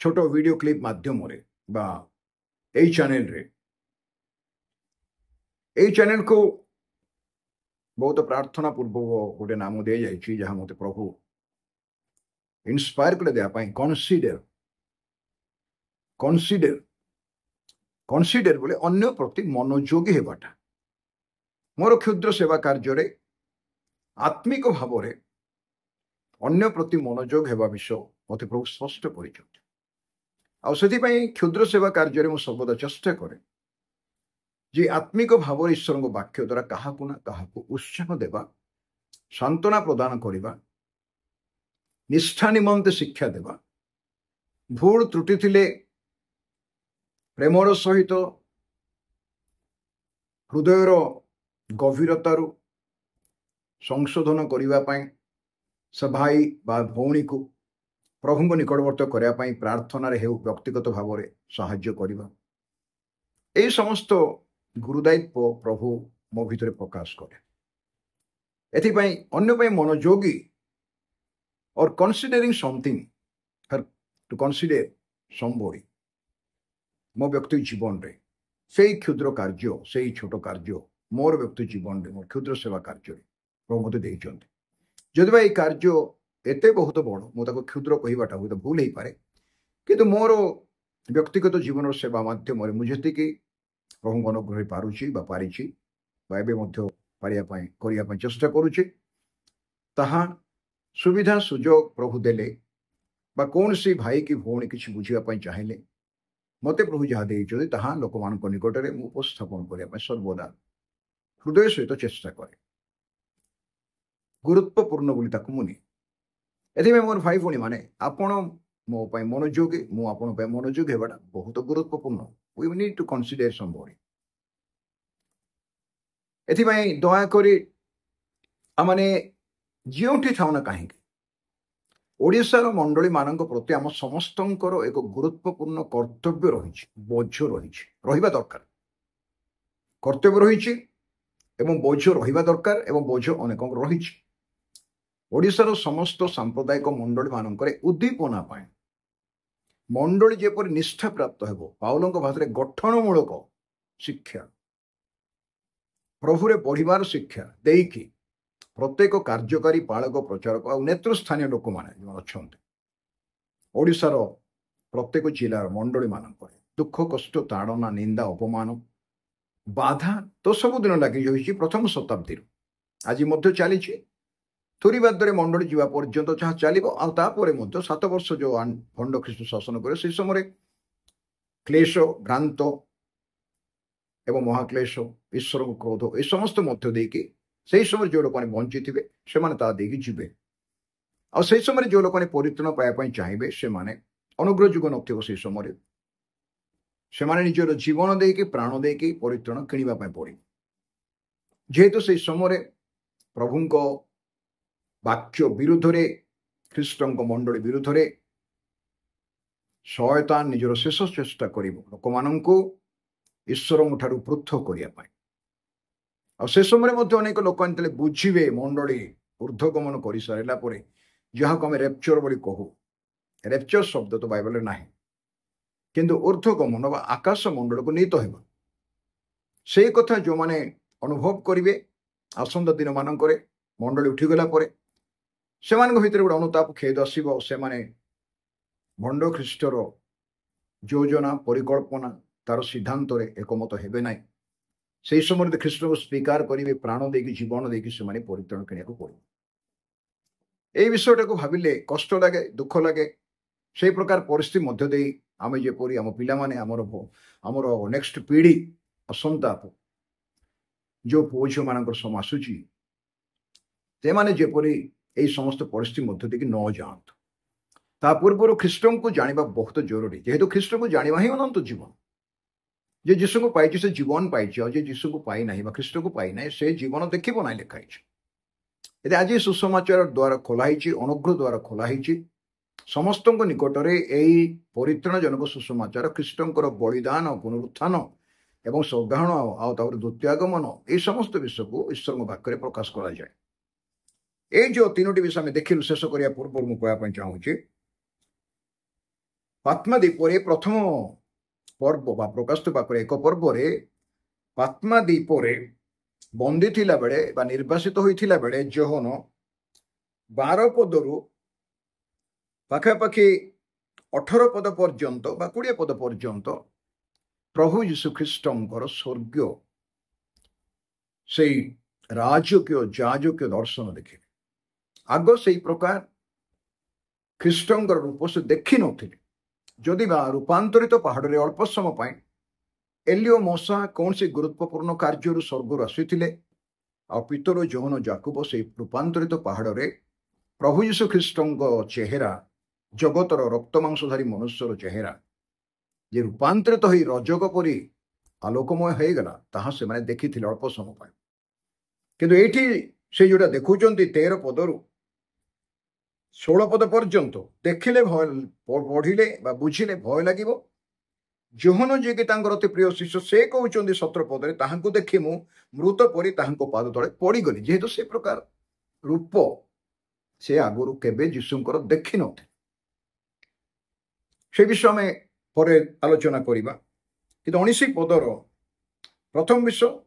ଛୋଟ ଭିଡ଼ିଓ କ୍ଲିପ୍ ମାଧ୍ୟମରେ ବା ଏଇ ଚ୍ୟାନେଲକୁ ବହୁତ ପ୍ରାର୍ଥନା ପୂର୍ବକ ଗୋଟେ ନାମ ଦିଆଯାଇଛି, ଯାହା ମତେ ପ୍ରଭୁ ଇନ୍ସପାୟାର କରି ଦେବା ପାଇଁ। କନସିଡର ବୋଲେ ଅନ୍ୟ ପ୍ରତି ମନୋଯୋଗୀ ହେବାଟା। ମୋର କ୍ଷୁଦ୍ର ସେବା କାର୍ଯ୍ୟରେ ଆତ୍ମିକ ଭାବରେ ଅନ୍ୟ ପ୍ରତି ମନୋଯୋଗ ହେବା ବିଷୟ ମତେ ପ୍ରଭୁ ସ୍ପଷ୍ଟ କରିଛନ୍ତି। ଆଉ ସେଥିପାଇଁ କ୍ଷୁଦ୍ର ସେବା କାର୍ଯ୍ୟରେ ମୁଁ ସର୍ବଦା ଚେଷ୍ଟା କରେ ଯେ ଆତ୍ମିକ ଭାବରେ ଈଶ୍ୱରଙ୍କ ବାକ୍ୟ ଦ୍ୱାରା କାହାକୁ ନା କାହାକୁ ଉତ୍ସାହ ଦେବା, ସାନ୍ତ୍ୱନା ପ୍ରଦାନ କରିବା, ନିଷ୍ଠା ନିମନ୍ତେ ଶିକ୍ଷା ଦେବା, ଭୁଲ ତ୍ରୁଟି ଥିଲେ ପ୍ରେମର ସହିତ ହୃଦୟର ଗଭୀରତାରୁ ସଂଶୋଧନ କରିବା ପାଇଁ ସେ ଭାଇ ବା ଭଉଣୀକୁ ପ୍ରଭୁଙ୍କ ନିକଟବର୍ତ୍ତୀ କରିବା ପାଇଁ ପ୍ରାର୍ଥନାରେ ହେଉ, ବ୍ୟକ୍ତିଗତ ଭାବରେ ସାହାଯ୍ୟ କରିବା, ଏହି ସମସ୍ତ ଗୁରୁଦାୟିତ୍ୱ ପ୍ରଭୁ ମୋ ଭିତରେ ପ୍ରକାଶ କରେ। ଏଥିପାଇଁ ଅନ୍ୟ ପାଇଁ ମନୋଯୋଗୀ or considering something or to consider somebody ମୋ ବ୍ୟକ୍ତି ଜୀବନରେ ସେଇ କ୍ଷୁଦ୍ର କାର୍ଯ୍ୟ, ସେଇ ଛୋଟ କାର୍ଯ୍ୟ ମୋର ବ୍ୟକ୍ତି ଜୀବନରେ, ମୋ କ୍ଷୁଦ୍ର ସେବା କାର୍ଯ୍ୟରେ ପ୍ରଭୁ ମୋତେ ଦେଇଛନ୍ତି। ଯଦିବା ଏଇ କାର୍ଯ୍ୟ ଏତେ ବହୁତ ବଡ଼, ମୁଁ ତାକୁ କ୍ଷୁଦ୍ର କହିବାଟା ହୁଏତ ଭୁଲ ହେଇପାରେ, କିନ୍ତୁ ମୋର ବ୍ୟକ୍ତିଗତ ଜୀବନର ସେବା ମାଧ୍ୟମରେ ମୁଁ ଯେତିକି ପ୍ରଭୁଙ୍କ ଅନୁଗ୍ରହ ପାରୁଛି ବା ପାରିଛି ବା ଏବେ ମଧ୍ୟ କରିବା ପାଇଁ ଚେଷ୍ଟା କରୁଛି, ତାହା ସୁବିଧା ସୁଯୋଗ ପ୍ରଭୁ ଦେଲେ ବା କୌଣସି ଭାଇ କି ଭଉଣୀ କିଛି ବୁଝିବା ପାଇଁ ଚାହିଁଲେ ମୋତେ ପ୍ରଭୁ ଯାହା ଦେଇଛନ୍ତି ତାହା ଲୋକମାନଙ୍କ ନିକଟରେ ମୁଁ ଉପସ୍ଥାପନ କରିବା ପାଇଁ ସର୍ବଦା ହୃଦୟ ସହିତ ଚେଷ୍ଟା କରେ। ଗୁରୁତ୍ୱପୂର୍ଣ୍ଣ ବୋଲି ତାକୁ ମୁଁ ନିଏ। ଏଥିପାଇଁ ମୋର ଭାଇ ଭଉଣୀ ମାନେ, ଆପଣ ମୋ ପାଇଁ ମନୋଯୋଗୀ, ମୁଁ ଆପଣଙ୍କ ପାଇଁ ମନୋଯୋଗୀ ହେବାଟା ବହୁତ ଗୁରୁତ୍ୱପୂର୍ଣ୍ଣ। We need to consider somebody। ଏଥିପାଇଁ ଦୟାକରି ଆମମାନେ ଯେଉଁଠି ଥାଉ ନା କାହିଁକି ଓଡ଼ିଶାର ମଣ୍ଡଳୀ ମାନଙ୍କ ପ୍ରତି ଆମ ସମସ୍ତଙ୍କର ଏକ ଗୁରୁତ୍ୱପୂର୍ଣ୍ଣ କର୍ତ୍ତବ୍ୟ ରହିଛି, ବୋଝ ରହିଛି, ରହିବା ଦରକାର। କର୍ତ୍ତବ୍ୟ ରହିଛି ଏବଂ ବୋଝ ରହିବା ଦରକାର, ଏବଂ ବୋଝ ଅନେକଙ୍କର ରହିଛି। ଓଡ଼ିଶାର ସମସ୍ତ ସାମ୍ପ୍ରଦାୟିକ ମଣ୍ଡଳୀ ମାନଙ୍କରେ ଉଦ୍ଦୀପନା ପାଇଁ ମଣ୍ଡଳୀ ଯେପରି ନିଷ୍ଠା ପ୍ରାପ୍ତ ହେବ, ପାଉଲଙ୍କ ଭାଷାରେ ଗଠନମୂଳକ ଶିକ୍ଷା, ପ୍ରଭୁରେ ବଢ଼ିବାର ଶିକ୍ଷା ଦେଇକି ପ୍ରତ୍ୟେକ କାର୍ଯ୍ୟକାରୀ ପାଳକ, ପ୍ରଚାରକ ଆଉ ନେତୃସ୍ଥାନୀୟ ଲୋକମାନେ ଯେଉଁ ଅଛନ୍ତି ଓଡ଼ିଶାର ପ୍ରତ୍ୟେକ ଜିଲ୍ଲାର ମଣ୍ଡଳୀ ମାନଙ୍କରେ ଦୁଃଖ, କଷ୍ଟ, ତାଡ଼ନା, ନିନ୍ଦା, ଅପମାନ, ବାଧା ତ ସବୁଦିନ ଲାଗି ରହିଛି। ପ୍ରଥମ ଶତାବ୍ଦୀରୁ ଆଜି ମଧ୍ୟ ଚାଲିଛି। ତୁରୀବାଦରେ ମଣ୍ଡଳୀ ଯିବା ପର୍ଯ୍ୟନ୍ତ ଯାହା ଚାଲିବ, ଆଉ ତାପରେ ମଧ୍ୟ 7 ବର୍ଷ ଯେଉଁ ଭଣ୍ଡ ଖ୍ରୀଷ୍ଟ ଶାସନ କରେ, ସେହି ସମୟରେ କ୍ଲେଶ, ଭ୍ରାନ୍ତ ଏବଂ ମହାକ୍ଲେଶ, ଈଶ୍ୱରଙ୍କ କ୍ରୋଧ, ଏ ସମସ୍ତ ମଧ୍ୟ ଦେଇକି ସେହି ସମୟରେ ଯେଉଁ ଲୋକମାନେ ବଞ୍ଚିଥିବେ ସେମାନେ ତାହା ଦେଇକି ଯିବେ। ଆଉ ସେହି ସମୟରେ ଯେଉଁ ଲୋକମାନେ ପରିତ୍ରାଣ ପାଇବା ପାଇଁ ଚାହିଁବେ, ସେମାନେ ଅନୁଗ୍ରହ ଯୁଗ ନଥିବ, ସେହି ସମୟରେ ସେମାନେ ନିଜର ଜୀବନ ଦେଇକି, ପ୍ରାଣ ଦେଇକି ପରିତ୍ରାଣ କିଣିବା ପାଇଁ ପଡ଼ିବ। ଯେହେତୁ ସେହି ସମୟରେ ପ୍ରଭୁଙ୍କ ବାକ୍ୟ ବିରୁଦ୍ଧରେ, ଖ୍ରୀଷ୍ଟଙ୍କ ମଣ୍ଡଳୀ ବିରୁଦ୍ଧରେ ଶୟତାନ ନିଜର ଶେଷ ଚେଷ୍ଟା କରିବ ଲୋକମାନଙ୍କୁ ଈଶ୍ୱରଙ୍କ ଠାରୁ ପୃଥକ କରିବା ପାଇଁ। ଆଉ ସେ ସମୟରେ ମଧ୍ୟ ଅନେକ ଲୋକମାନେ ଯେତେବେଳେ ବୁଝିବେ, ମଣ୍ଡଳୀ ଊର୍ଦ୍ଧ୍ୱଗମନ କରିସାରିଲା ପରେ, ଯାହାକୁ ଆମେ ରେପ୍ଚର ବୋଲି କହୁ, ରେପ୍ଚର ଶବ୍ଦ ତ ବାଇବଲରେ ନାହିଁ, କିନ୍ତୁ ଊର୍ଦ୍ଧ୍ୱଗମନ ବା ଆକାଶ ମଣ୍ଡଳକୁ ନୀତ ହେବା, ସେଇ କଥା ଯେଉଁମାନେ ଅନୁଭବ କରିବେ ଆସନ୍ତା ଦିନମାନଙ୍କରେ ମଣ୍ଡଳୀ ଉଠିଗଲା ପରେ, ସେମାନଙ୍କ ଭିତରେ ଗୋଟେ ଅନୁତାପ, ଖେଦ ଆସିବ। ସେମାନେ ଭଣ୍ଡ ଖ୍ରୀଷ୍ଟର ଯୋଜନା, ପରିକଳ୍ପନା, ତାର ସିଦ୍ଧାନ୍ତରେ ଏକମତ ହେବେ ନାହିଁ। ସେହି ସମୟରେ ଖ୍ରୀଷ୍ଟକୁ ସ୍ୱୀକାର କରିବେ, ପ୍ରାଣ ଦେଇକି, ଜୀବନ ଦେଇକି ସେମାନେ ପରିତ୍ରାଣ କିଣିବାକୁ ପଡ଼ିବ। এই ବିଷୟଟାକୁ ଭାବିଲେ କଷ୍ଟ ଲାଗେ, ଦୁଃଖ ଲାଗେ। ସେହି ପ୍ରକାର ପରିସ୍ଥିତି ମଧ୍ୟ ଦେଇ ଆମେ ଯେପରି ଆମ ପିଲାମାନେ, ଆମର ନେକ୍ସଟ ପିଢ଼ି, ଆସନ୍ତା जो पुओ झील मान समय आसूची से जेपरी यही समस्त परिस्थिति मध्य देकी न जातु ता पूर्व ख्रीष्ट को जाना बहुत जरूरी जेहेतु ख्रीष्ट को जाना ही अनंत जीवन जे जीशु को पाई से जीवन पाई जे जीशु को पाई ना ख्रीष्ट को पाई ना से जीवन देखिब ना लिखाई आज सुसमाचार द्वारा खोलाई अनुग्रह द्वारा खोलाई समस्त निकट में यही परित्राण जनक सुसमाचार ख्रीष्टर बलिदान पुनरुत्थान एवं सौगाहन आउर द्वितीयागमन ये समस्त विषय को ईश्वर वाक्य प्रकाश करा जाए। ये जो तीनोटी विषय में देखिलु शेष करने पूर्व मुझे कहवाई चाहूँगी पात्मादीपर प्रथम पर्व बा प्रकाशित वाक्य एक पर्व पात्मादीपर बंदी थिला बेले बा निर्वासित होइथिला बेले जोहन 12 पदरु पाखापाखि 18 पद पर्यंत बा 20 पद पर्यंत प्रभु यीशु ख्रीष्टर स्वर्ग से राजकीय जाजकीय दर्शन देखे आग से प्रकार ख्रीष्टर रूप से देखी नथिले जदि बा रूपांतरित पहाड़ रे अल्प समय एलियो मोसा कौन से गुरुत्वपूर्ण कार्य स्वर्ग आसी आ पितर जोहन जाकुब से रूपांतरित पहाड़ रे प्रभु यीशु ख्रीष्टर चेहरा जगतर रक्तमांसधारी मनुष्यर चेहरा जे रूपांतरित हो रजक परी आलोकमय हो गला ताहा से माने देखी अल्प समय किंतु एठी से जोटा देखुं 13 पदरु 16 पद पर्यंत देखिले भय पढ़िले बुझिले भय लगे जोहन जी की अति प्रिय शिष्य से कहते 17 पदरे ताहांको देखि मु मृत परी ताहांको पाद तले पड़गली जेहेतु से प्रकार रूप से आगुरी केबे जीशुंकर देखि नथे से विषय में परे आलोचना करिबा किंतु 19 पदर प्रथम विषय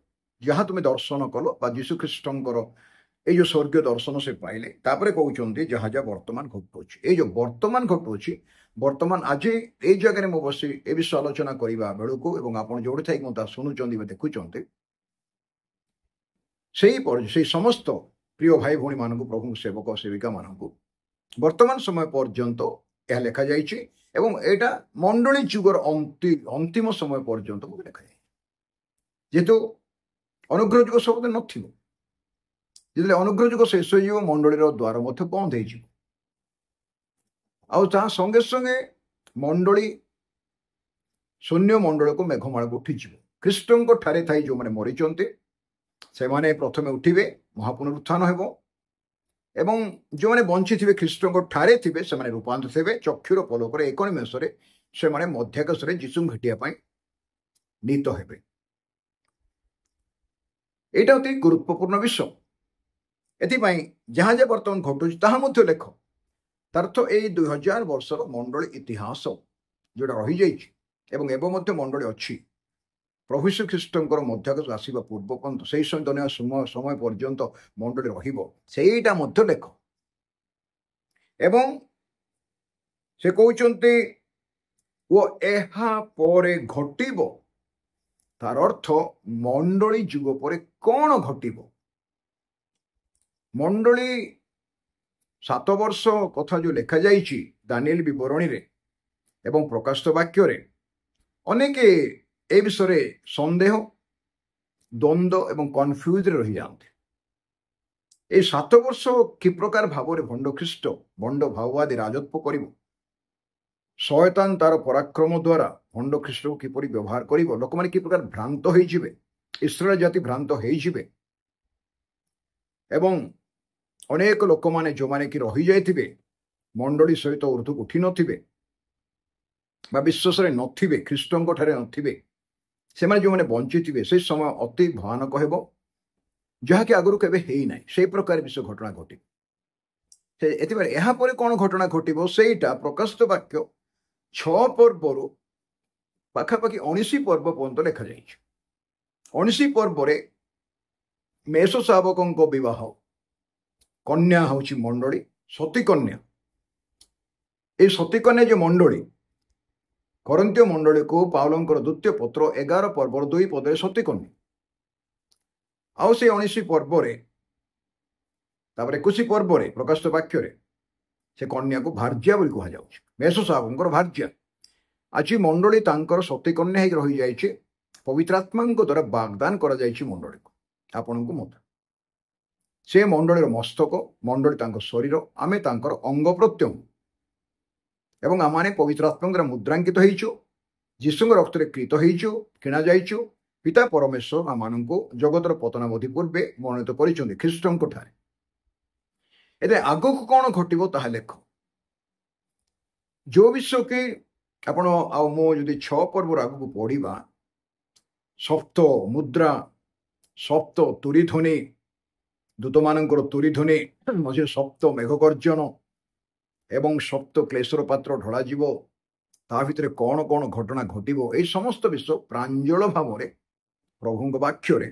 जहाँ तुम्हें दर्शन कल बा जीशु ख्रीष्टर ये जो स्वर्गीय दर्शन से पाइले तापरे कहते जहाँ जहाँ वर्तमान घटुची ये जो वर्तमान घटुची वर्तमान आज ये जगह मु बसी ए विषय आलोचना करने बेलू एवं आप जो थी शुणुं देखुं से समस्त प्रिय भाई भौणी मान प्रभु सेवक सेविका मान वर्तमान समय पर्यंत यह लिखा जाइए एवं एटा मंडली जुगर अंतिम समय पर्यंत लिखा जाए जेहेतु अनुग्रह जुग सब नथिबो जिते अनुग्रह जुग शेष हो मंडलीर द्वार बंद हो संगे संगे मंडली शून्य मंडल को मेघमाला उठी ख्रीष्टर ठारे थी जो मैंने मरीचंते से माने प्रथमे उठिबे महापुनरुत्थान हेबो एवं जो मैंने बंची थे ख्रीष्टर ठारे थे से माने रूपांतर थे चक्षुर पलक एक निमेष से माने मध्याकाश जीशु भेटिया नीत हेबे एटा अति गुरुत्वपूर्ण विषय एथिपाई जहाँ जहाँ बर्तमान घटुची ताहा लेख तार्थ ये 2000 वर्षर मंडली इतिहास जोटा रही जाइए एवं मंडली अच्छी प्रभु श्री ख्रीष्टर मध्याकाश आसवा पूर्व पर्यंत से समय पर्यंत मंडली रहीटा लेख एवं से कहते वो एहा परे घटिब तार अर्थ मंडली जुग पर कौन घटिब मंडली 7 वर्ष कथा जो लिखा जाइए दानिएल विवरणी रे एवं प्रकाशित वाक्य रे अनेक ए विषय संदेह द्वंद्व एवं कन्फ्यूज रही जाते ये 7 वर्ष कि प्रकार भाव भंड ख्रीष्ट भंड भाववादी राजत्व कर शयतान तार पराक्रम द्वारा भंड ख्रीष्ट को किपरि व्यवहार कर लोक मैंने कि प्रकार भ्रांत हो इस्राएल जाति भ्रांत हो अनेक लोक मैंने जो मैंने कि रही जाइथिबे मंडली सहित ऊर्ध्व उठी नथिबे बा विश्वास नथिबे ख्रीष्टर ठारे नथिबे से माने जो मैंने बंची थे से समय अति भयानक हेबो जहाँकि आगुरी केबे हेई नाही से प्रकार विषय घटना घटी एतिबारे यहाँ पर कौन घटना घटिबो सेटा प्रकाशित वाक्य 6 पर्व पाखापाखि 19 पर्व पर्यंत लिखा जाइए 19 पर्व मेष शावकों विवाह कन्या हूँ मंडली सती कन्या ये सती कन्या जो मंडली करंत्य मंडली को पाउलंकर द्वितीय पत्र 11 पर्वर 2 पदे सती कन्या आउ से 19 पर्व 21 पर्व प्रकाशित वाक्य से कन्या को भार्या बोली कह जाउछि मेष शावकों भार्या आज मंडली तांकर सती कन्या रही जाइए पवित्र आत्मा द्वारा वाग्दान करा जाइए मंडली को ଆପଣଙ୍କୁ ମୋତେ। ସେ ମଣ୍ଡଳୀର ମସ୍ତକ, ମଣ୍ଡଳୀ ତାଙ୍କ ଶରୀର, ଆମେ ତାଙ୍କର ଅଙ୍ଗ ପ୍ରତ୍ୟଙ୍ଗ ଏବଂ ଆମମାନେ ପବିତ୍ର ଆତ୍ମା ଦ୍ୱାରା ମୁଦ୍ରାଙ୍କିତ ହେଇଛୁ, ଯୀଶୁଙ୍କ ରକ୍ତରେ କ୍ରୀତ ହେଇଛୁ, କିଣା ଯାଇଛୁ। ପିତା ପରମେଶ୍ୱର ଆମମାନଙ୍କୁ ଜଗତର ପତନାବଧି ପୂର୍ବେ ମନୋନୀତ କରିଛନ୍ତି ଖ୍ରୀଷ୍ଟଙ୍କ ଠାରେ। ଏବେ ଆଗକୁ କ'ଣ ଘଟିବ ତାହା ଲେଖ। ଯେଉଁ ବିଷୟ କି ଆପଣ ଆଉ ମୁଁ ଯଦି 6 ପର୍ବର ଆଗକୁ ପଢ଼ିବା, ସପ୍ତ ମୁଦ୍ରା, ସପ୍ତ ତୁରୀ ଧ୍ୱନି, ଦୂତମାନଙ୍କର ତୁରୀ ଧ୍ୱନି, ମଝିରେ ସପ୍ତ ମେଘ ଗର୍ଜନ ଏବଂ ସପ୍ତ କ୍ଲେଶର ପାତ୍ର ଢଳାଯିବ, ତା ଭିତରେ କ'ଣ କ'ଣ ଘଟଣା ଘଟିବ, ଏହି ସମସ୍ତ ବିଷୟ ପ୍ରାଞ୍ଜଳ ଭାବରେ ପ୍ରଭୁଙ୍କ ବାକ୍ୟରେ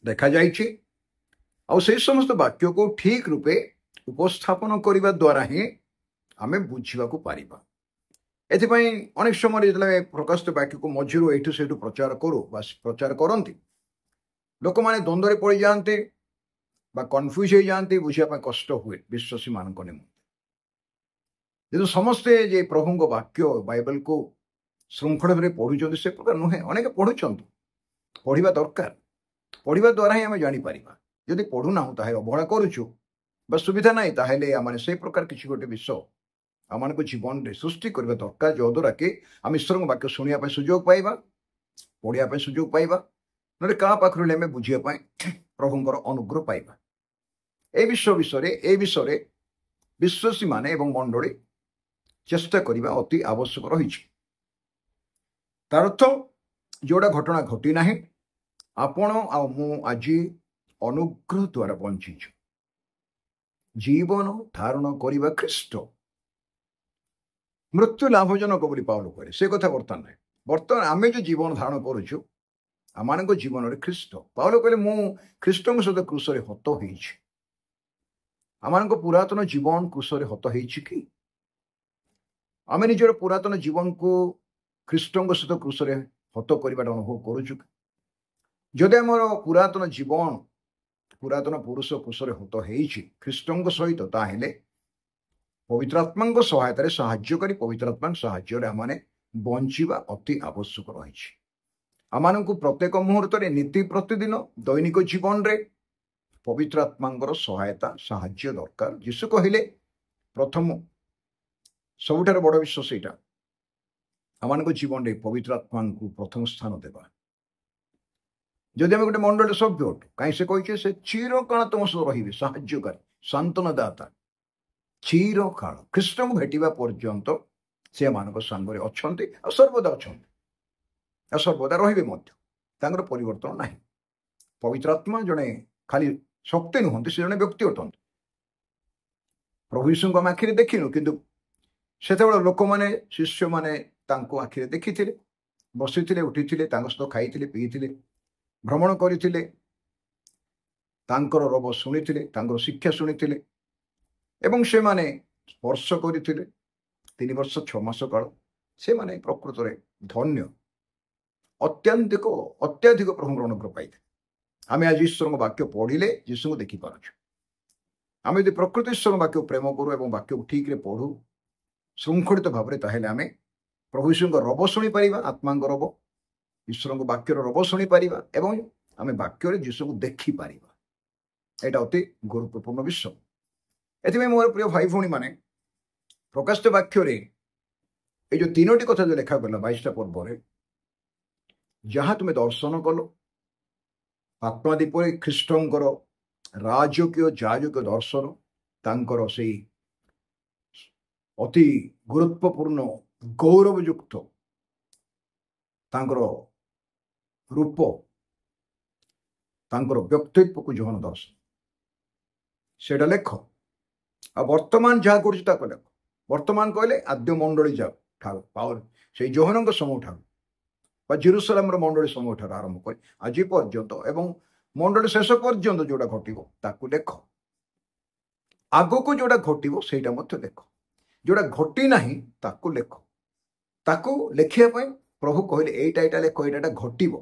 ଦେଖାଯାଇଛି। ଆଉ ସେହି ସମସ୍ତ ବାକ୍ୟକୁ ଠିକ ରୂପେ ଉପସ୍ଥାପନ କରିବା ଦ୍ୱାରା ହିଁ ଆମେ ବୁଝିବାକୁ ପାରିବା। ଏଥିପାଇଁ ଅନେକ ସମୟରେ ଯେତେବେଳେ ପ୍ରକାଶିତ ବାକ୍ୟକୁ ମଝିରୁ ଏଇଠୁ ସେଇଠୁ ପ୍ରଚାର କରୁ ବା ପ୍ରଚାର କରନ୍ତି, ଲୋକମାନେ ଦ୍ୱନ୍ଦ୍ୱରେ ପଡ଼ିଯାଆନ୍ତି ବା କନଫ୍ୟୁଜ ହେଇଯାଆନ୍ତି, ବୁଝିବା ପାଇଁ କଷ୍ଟ ହୁଏ ବିଶ୍ୱାସୀମାନଙ୍କ ନିମନ୍ତେ। କିନ୍ତୁ ସମସ୍ତେ ଯେ ପ୍ରଭୁଙ୍କ ବାକ୍ୟ ବାଇବେଲକୁ ଶୃଙ୍ଖଳ ଭାବରେ ପଢ଼ୁଛନ୍ତି ସେ ପ୍ରକାର ନୁହେଁ। ଅନେକ ପଢ଼ୁଛନ୍ତି, ପଢ଼ିବା ଦରକାର। ପଢ଼ିବା ଦ୍ୱାରା ହିଁ ଆମେ ଜାଣିପାରିବା। ଯଦି ପଢ଼ୁନାହୁଁ ତାହେଲେ ଅବହେଳା କରୁଛୁ ବା ସୁବିଧା ନାହିଁ, ତାହେଲେ ଆମେ ସେଇ ପ୍ରକାର କିଛି ଗୋଟେ ବିଷୟ ଆମମାନଙ୍କ ଜୀବନରେ ସୃଷ୍ଟି କରିବା ଦରକାର, ଯଦ୍ୱାରା କି ଆମେ ଈଶ୍ୱରଙ୍କ ବାକ୍ୟ ଶୁଣିବା ପାଇଁ ସୁଯୋଗ ପାଇବା, ପଢ଼ିବା ପାଇଁ ସୁଯୋଗ ପାଇବା, ନହେଲେ କାହା ପାଖରୁ ହେଲେ ଆମେ ବୁଝିବା ପାଇଁ ପ୍ରଭୁଙ୍କର ଅନୁଗ୍ରହ ପାଇବା। ଏ ବିଷୟରେ ବିଶ୍ୱାସୀମାନେ ଏବଂ ମଣ୍ଡଳୀ ଚେଷ୍ଟା କରିବା ଅତି ଆବଶ୍ୟକ ରହିଛି। ତାର ଅର୍ଥ ଯେଉଁଟା ଘଟଣା ଘଟି ନାହିଁ, ଆପଣ ଆଉ ମୁଁ ଆଜି ଅନୁଗ୍ରହ ଦ୍ୱାରା ବଞ୍ଚିଛୁ। ଜୀବନ ଧାରଣ କରିବା ଖ୍ରୀଷ୍ଟ, ମୃତ୍ୟୁ ଲାଭଜନକ ବୋଲି ପାଉଲ କରେ। ସେ କଥା ବର୍ତ୍ତମାନ ନାହିଁ। ବର୍ତ୍ତମାନ ଆମେ ଯେଉଁ ଜୀବନ ଧାରଣ କରୁଛୁ, ଆମମାନଙ୍କ ଜୀବନରେ ଖ୍ରୀଷ୍ଟ। ପାଉଲ କହିଲେ ମୁଁ ଖ୍ରୀଷ୍ଟଙ୍କ ସହିତ କ୍ରୁଶରେ ହତ ହେଇଛି। ଆମମାନଙ୍କ ପୁରାତନ ଜୀବନ କ୍ରୁଶରେ ହତ ହେଇଛି କି? ଆମେ ନିଜର ପୁରାତନ ଜୀବନକୁ ଖ୍ରୀଷ୍ଟଙ୍କ ସହିତ କ୍ରୁଶରେ ହତ କରିବାଟା ଅନୁଭବ କରୁଛୁ କି? ଯଦି ଆମର ପୁରାତନ ଜୀବନ, ପୁରାତନ ପୁରୁଷ କ୍ରୁଶରେ ହତ ହେଇଛି ଖ୍ରୀଷ୍ଟଙ୍କ ସହିତ, ତାହେଲେ ପବିତ୍ର ଆତ୍ମାଙ୍କ ସହାୟତାରେ ସାହାଯ୍ୟକାରୀ ପବିତ୍ର ଆତ୍ମାଙ୍କ ସାହାଯ୍ୟରେ ଆମମାନେ ବଞ୍ଚିବା ଅତି ଆବଶ୍ୟକ ରହିଛି। ଆମମାନଙ୍କୁ ପ୍ରତ୍ୟେକ ମୁହୂର୍ତ୍ତରେ ନୀତି ପ୍ରତିଦିନ ଦୈନିକ ଜୀବନରେ ପବିତ୍ର ଆତ୍ମାଙ୍କର ସହାୟତା ସାହାଯ୍ୟ ଦରକାର। ଯୀଶୁ କହିଲେ ପ୍ରଥମ ସବୁଠାରୁ ବଡ଼ ବିଷୟ ସେଇଟା, ଆମମାନଙ୍କ ଜୀବନରେ ପବିତ୍ର ଆତ୍ମାଙ୍କୁ ପ୍ରଥମ ସ୍ଥାନ ଦେବା। ଯଦି ଆମେ ଗୋଟେ ମଣ୍ଡଳୀର ସଭ୍ୟ ଅଟୁ, କାହିଁ ସେ କହିଛେ ସେ ଚିରକାଳ ତୁମ ସହ ରହିବେ, ସାହାଯ୍ୟକାରୀ, ସାନ୍ତ୍ୱନା ଦାତା। ଚିରକାଳ ଖ୍ରୀଷ୍ଟଙ୍କୁ ଭେଟିବା ପର୍ଯ୍ୟନ୍ତ ସେମାନଙ୍କ ସାଙ୍ଗରେ ଅଛନ୍ତି ଆଉ ସର୍ବଦା ଅଛନ୍ତି ଆଉ ସର୍ବଦା ରହିବେ ମଧ୍ୟ। ତାଙ୍କର ପରିବର୍ତ୍ତନ ନାହିଁ। ପବିତ୍ର ଆତ୍ମା ଜଣେ ଖାଲି ଶକ୍ତି ନୁହନ୍ତି, ସେ ଜଣେ ବ୍ୟକ୍ତି ଅଟନ୍ତି। ପ୍ରଭୁ ଯୀଶୁଙ୍କୁ ଆମେ ଆଖିରେ ଦେଖିନୁ, କିନ୍ତୁ ସେତେବେଳେ ଲୋକମାନେ, ଶିଷ୍ୟମାନେ ତାଙ୍କୁ ଆଖିରେ ଦେଖିଥିଲେ, ବସିଥିଲେ, ଉଠିଥିଲେ, ତାଙ୍କ ସହିତ ଖାଇଥିଲେ, ପିଇଥିଲେ, ଭ୍ରମଣ କରିଥିଲେ, ତାଙ୍କର ରବ ଶୁଣିଥିଲେ, ତାଙ୍କର ଶିକ୍ଷା ଶୁଣିଥିଲେ ଏବଂ ସେମାନେ ସ୍ପର୍ଶ କରିଥିଲେ 3 ବର୍ଷ 6 ମାସ କାଳ। ସେମାନେ ପ୍ରକୃତରେ ଧନ୍ୟ, ଅତ୍ୟଧିକ ପ୍ରଭୁଙ୍କର ଅନୁଗ୍ରହ ପାଇଥିଲେ। ଆମେ ଆଜି ଈଶ୍ୱରଙ୍କ ବାକ୍ୟ ପଢ଼ିଲେ ଯୀଶୁଙ୍କୁ ଦେଖିପାରୁଛୁ। ଆମେ ଯଦି ପ୍ରକୃତ ଈଶ୍ୱରଙ୍କ ବାକ୍ୟ ପ୍ରେମ କରୁ ଏବଂ ବାକ୍ୟକୁ ଠିକରେ ପଢ଼ୁ ଶୃଙ୍ଖଳିତ ଭାବରେ, ତାହେଲେ ଆମେ ପ୍ରଭୁ ଯୀଶୁଙ୍କ ରବ ଶୁଣିପାରିବା, ଆତ୍ମାଙ୍କ ରବ, ଈଶ୍ୱରଙ୍କ ବାକ୍ୟର ରବ ଶୁଣିପାରିବା ଏବଂ ଆମେ ବାକ୍ୟରେ ଯୀଶୁଙ୍କୁ ଦେଖିପାରିବା। ଏଇଟା ଅତି ଗୁରୁତ୍ୱପୂର୍ଣ୍ଣ ବିଷୟ। ଏଥିପାଇଁ ମୋର ପ୍ରିୟ ଭାଇ ଭଉଣୀମାନେ, ପ୍ରକାଶିତ ବାକ୍ୟରେ এই যে 3টি কথা যে ଲେଖାଗଲା 22ଟା ପର୍ବରେ, ଯାହା ତୁମେ ଦର୍ଶନ କଲ, ଆତ୍ମାଦୀପରେ ଖ୍ରୀଷ୍ଟଙ୍କର ରାଜକୀୟ ଯାଜକୀୟ ଦର୍ଶନ, ତାଙ୍କର ସେଇ ଅତି ଗୁରୁତ୍ୱପୂର୍ଣ୍ଣ ଗୌରବଯୁକ୍ତ ତାଙ୍କର ରୂପ, ତାଙ୍କର ବ୍ୟକ୍ତିତ୍ୱକୁ ଯୋହନ ଦର୍ଶନ, ସେଇଟା ଲେଖ। ଆଉ ବର୍ତ୍ତମାନ ଯାହା କରୁଛି ତାକୁ ଲେଖ। ବର୍ତ୍ତମାନ କହିଲେ ଆଦ୍ୟ ମଣ୍ଡଳୀ ଠାରୁ, ସେଇ ଯୋହନଙ୍କ ସମୂହ ଠାରୁ ବା ଜେରୁସାଲେମର ମଣ୍ଡଳୀ ସମୂହ ଠାରୁ ଆରମ୍ଭ କରି ଆଜି ପର୍ଯ୍ୟନ୍ତ ଏବଂ ମଣ୍ଡଳୀ ଶେଷ ପର୍ଯ୍ୟନ୍ତ ଯୋଉଟା ଘଟିବ ତାକୁ ଲେଖ। ଆଗକୁ ଯୋଉଟା ଘଟିବ ସେଇଟା ମଧ୍ୟ ଲେଖ। ଯୋଉଟା ଘଟି ନାହିଁ ତାକୁ ଲେଖ। ତାକୁ ଲେଖିବା ପାଇଁ ପ୍ରଭୁ କହିଲେ ଏଇଟା ଲେଖ, ଏଇଟା ଘଟିବ।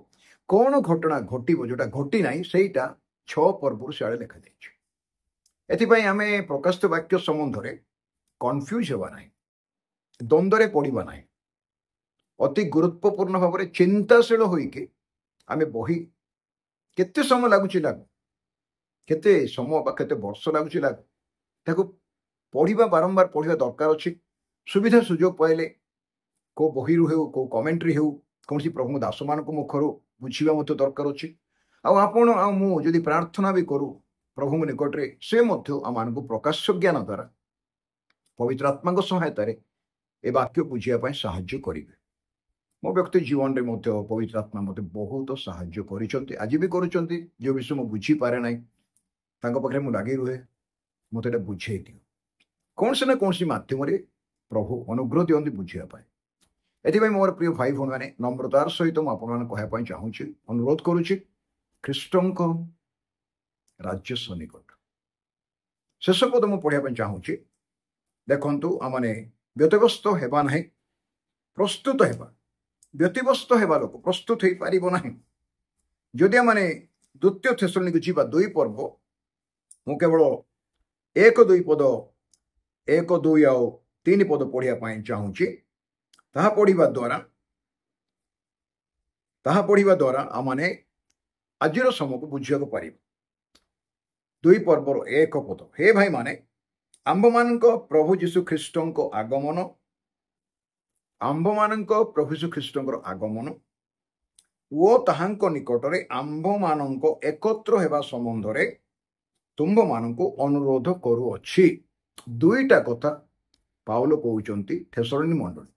କ'ଣ ଘଟଣା ଘଟିବ ଯୋଉଟା ଘଟି ନାହିଁ ସେଇଟା 6 ପର୍ବରୁ ସିଆଡ଼େ ଲେଖାଯାଇଛି। ଏଥିପାଇଁ ଆମେ ପ୍ରକାଶିତ ବାକ୍ୟ ସମ୍ବନ୍ଧରେ କନଫ୍ୟୁଜ ହେବା ନାହିଁ, ଦ୍ୱନ୍ଦ୍ୱରେ ପଡ଼ିବା ନାହିଁ। ଅତି ଗୁରୁତ୍ୱପୂର୍ଣ୍ଣ ଭାବରେ ଚିନ୍ତାଶୀଳ ହୋଇକି ଆମେ ବହି केते समय लगुच लागू केते समय बा केते वर्ष लगुच लागू ताको पढ़िबा बारंबार पढ़िबा दरकार अछि सुविधा सुजोग पाइले को बही रु हेउ को कमेंट्री हेउ कौन प्रभु दास मान मुखर बुझा मत दरकार अच्छी आपण मु जदि प्रार्थना भी करू प्रभु निकट में से आम प्रकाश ज्ञान द्वारा पवित्र आत्मा सहायतार ए वाक्य बुझापी साहाय्य करेंगे मो व्यक्ति जीवन में पवित्र आत्मा मत बहुत साहाय्य कर आज भी कर जो विषय मुझे बुझी पारे ना पाखे मुझे लगे रुहे मत बुझे दियो कौन से ना कौन मध्यम प्रभु अनुग्रह दिखती बुझापी एथि मोर प्रिय भाई भौणी मैंने नम्रतार सहित मुझे चाहूँगी अनुरोध करुच्ची ख्रीष्ट राज्य सन्निकट शेष पद मुझे पढ़ापी चाहूँगी देखु आमने व्यतिव्यस्त हेबा ना प्रस्तुत हेबा व्यतिव्यस्त हेबा लोक प्रस्तुत हो पार ना जदि आमने द्वितीय थेसलोनिके जीवा 2 पर्व मु केवल 1-2 पद 1-2 आउ 3 पद पढ़ापी चाहूँगी ताहा पढ़िबा द्वारा आमने आजिर समय को बुझा पार 2 पर्वर 1 पद हे भाई माने आंब मान प्रभु जीशु ख्रीष्ट आगमन आंब मान प्रभु जीशु ख्रीष्ट आगमन वो ताहांको निकटरे आंब मान एकत्र हेबा संबंध रे तुम्भ मान अनुरोध करुअछि 2टा कथा पाउल कहउचंती थेसलोनी मंडली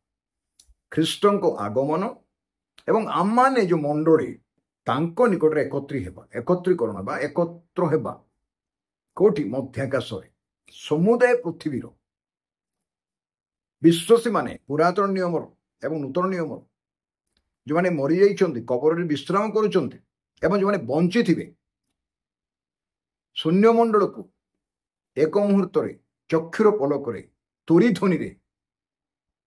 ख्रीष्ट आगमन एवं आम माने जो मंडली तांको निकटरे एकत्रीकरण बा एकत्र हेबा कोठी मध्याकाश समुदाय पृथ्वी विश्वासी माने पुरातन नियम एवं नूतन नियम जो माने मरी जाइछन्ति कबर विश्राम करुछन्ति एवं जो माने बंची थिबे शून्य मंडल को एक मुहूर्त चक्षुर पलक तुरी ध्वनि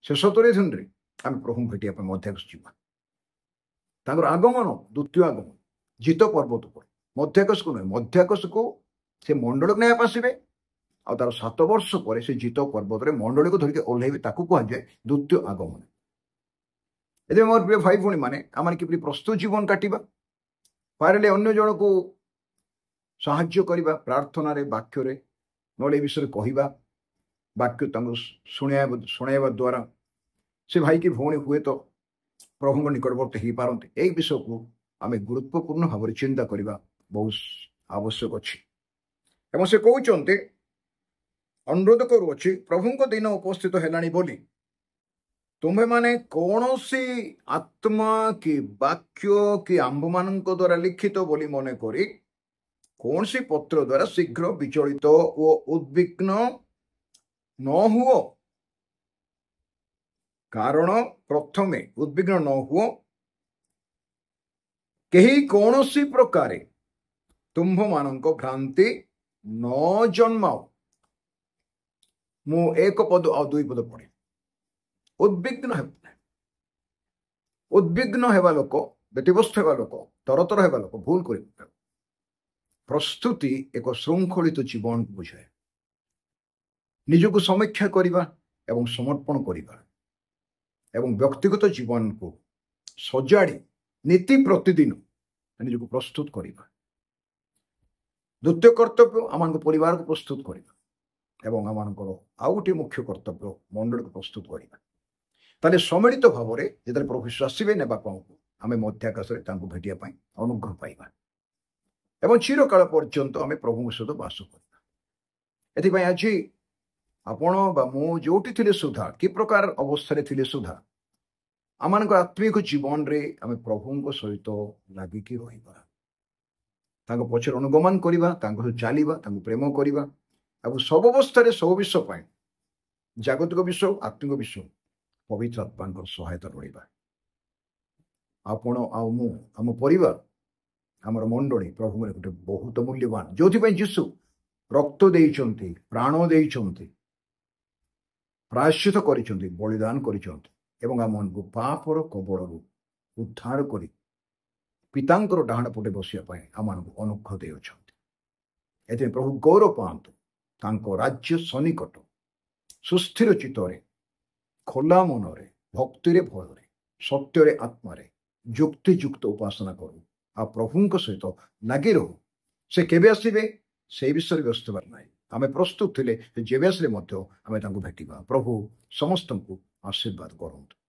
शेष तुरी ध्वनि आम प्रभु भेटिया मध्याकाश जावा आगमन द्वितीय आगमन जित पर्वत पर मध्याकाश को नुहे मध्याकाश को से मंडल को नहीं आसवे आ तार 7 वर्ष पर से जित पर्वत रे मंडली को धरिक ओह्लैबे ताकू कहुए द्वितीय आगमन ए मोर प्रिय भाई भौणी मैंने आम कि प्रस्तुत जीवन काटिबा पारे अन्य जन को साहाय्य करवा प्रार्थना रे वाक्य रे नले विषय कहवा वाक्य शुणाइबा द्वारा से भाई की भौणी हुए तो प्रभु निकटवर्ती हो पारती यही विषय को आम गुरुत्वपूर्ण भाव में चिंता करवा बहुत आवश्यक अच्छी से कहते अनुरोध करुच्ची प्रभु दिन उपस्थित है बोली तुम्हें माने कौन सी आत्मा कि वाक्य कि आंब मान द्वारा लिखित बोली मन करी कौन सी पत्र द्वारा शीघ्र विचलित और उद्विग्न न हुओ कारण प्रथमे उद्विग्न न हुओ कहीं कौन सी प्रकार तुम्भ मान भ्रांति न जन्माओ मु 1 पद आ 2 पद पढ़े उद्विग्न हेबा लोक व्यतिव्यस्त हेबा लोक तरतर हेबा लोक भूल कर प्रस्तुति एक श्रृंखलित जीवन को बुझाए निजक समीक्षा करवा एवं समर्पण करवा एवं व्यक्तिगत जीवन को सजाड़ी नीति प्रतिदिन निजक प्रस्तुत करवा द्वितीय कर्तव्य आम परिवार को प्रस्तुत करवा एवं आम आउ गोटे मुख्य कर्तव्य मंडल को प्रस्तुत करवा ताले सम्मिलित भाव में जो प्रभु यीशु आसवे ने बापा को आम मध्याकाश भेटिया अनुग्रह पाइबा एवं चिरकाल पर्यंत आम प्रभु सहित बास करवा एथि आज आपण बा मु जोटी थिले सुधा कि प्रकार अवस्था थिले सुधा आम आत्मिक जीवन रे आम प्रभु सहित लागिकी रहा पचर अनुगमन करवा चलवा प्रेम करवा सब अवस्था सब विषय जागतिक विषय आत्मिक विषय पवित्र आत्मा सहायता रहा आपण आम परिवार आमर मंडली प्रभु गोटे बहुत मूल्यवान जो जीशु रक्त देइचंती प्राण देइचंती प्रायश्चित करिचंती बलिदान करिचंती एवं आम पापर कबल उद्धार करी पितांकर डाहाण पटे बसिया आम अनुग्रह देउछंती एते प्रभु गौरव पांतु तांको राज्य सन्निकट सुस्थिर चित्तरे खोला मनरे भक्ति रे भय रे सत्य रे आत्मा रे युक्तियुक्त उपासना करू ଆଉ ପ୍ରଭୁଙ୍କ ସହିତ ଲାଗି ରହୁ। ସେ କେବେ ଆସିବେ ସେଇ ବିଷୟରେ ବ୍ୟସ୍ତ ହେବାର ନାହିଁ। ଆମେ ପ୍ରସ୍ତୁତ ଥିଲେ ଯେବେ ଆସିଲେ ମଧ୍ୟ ଆମେ ତାଙ୍କୁ ଭେଟିବା। ପ୍ରଭୁ ସମସ୍ତଙ୍କୁ ଆଶୀର୍ବାଦ କରନ୍ତୁ।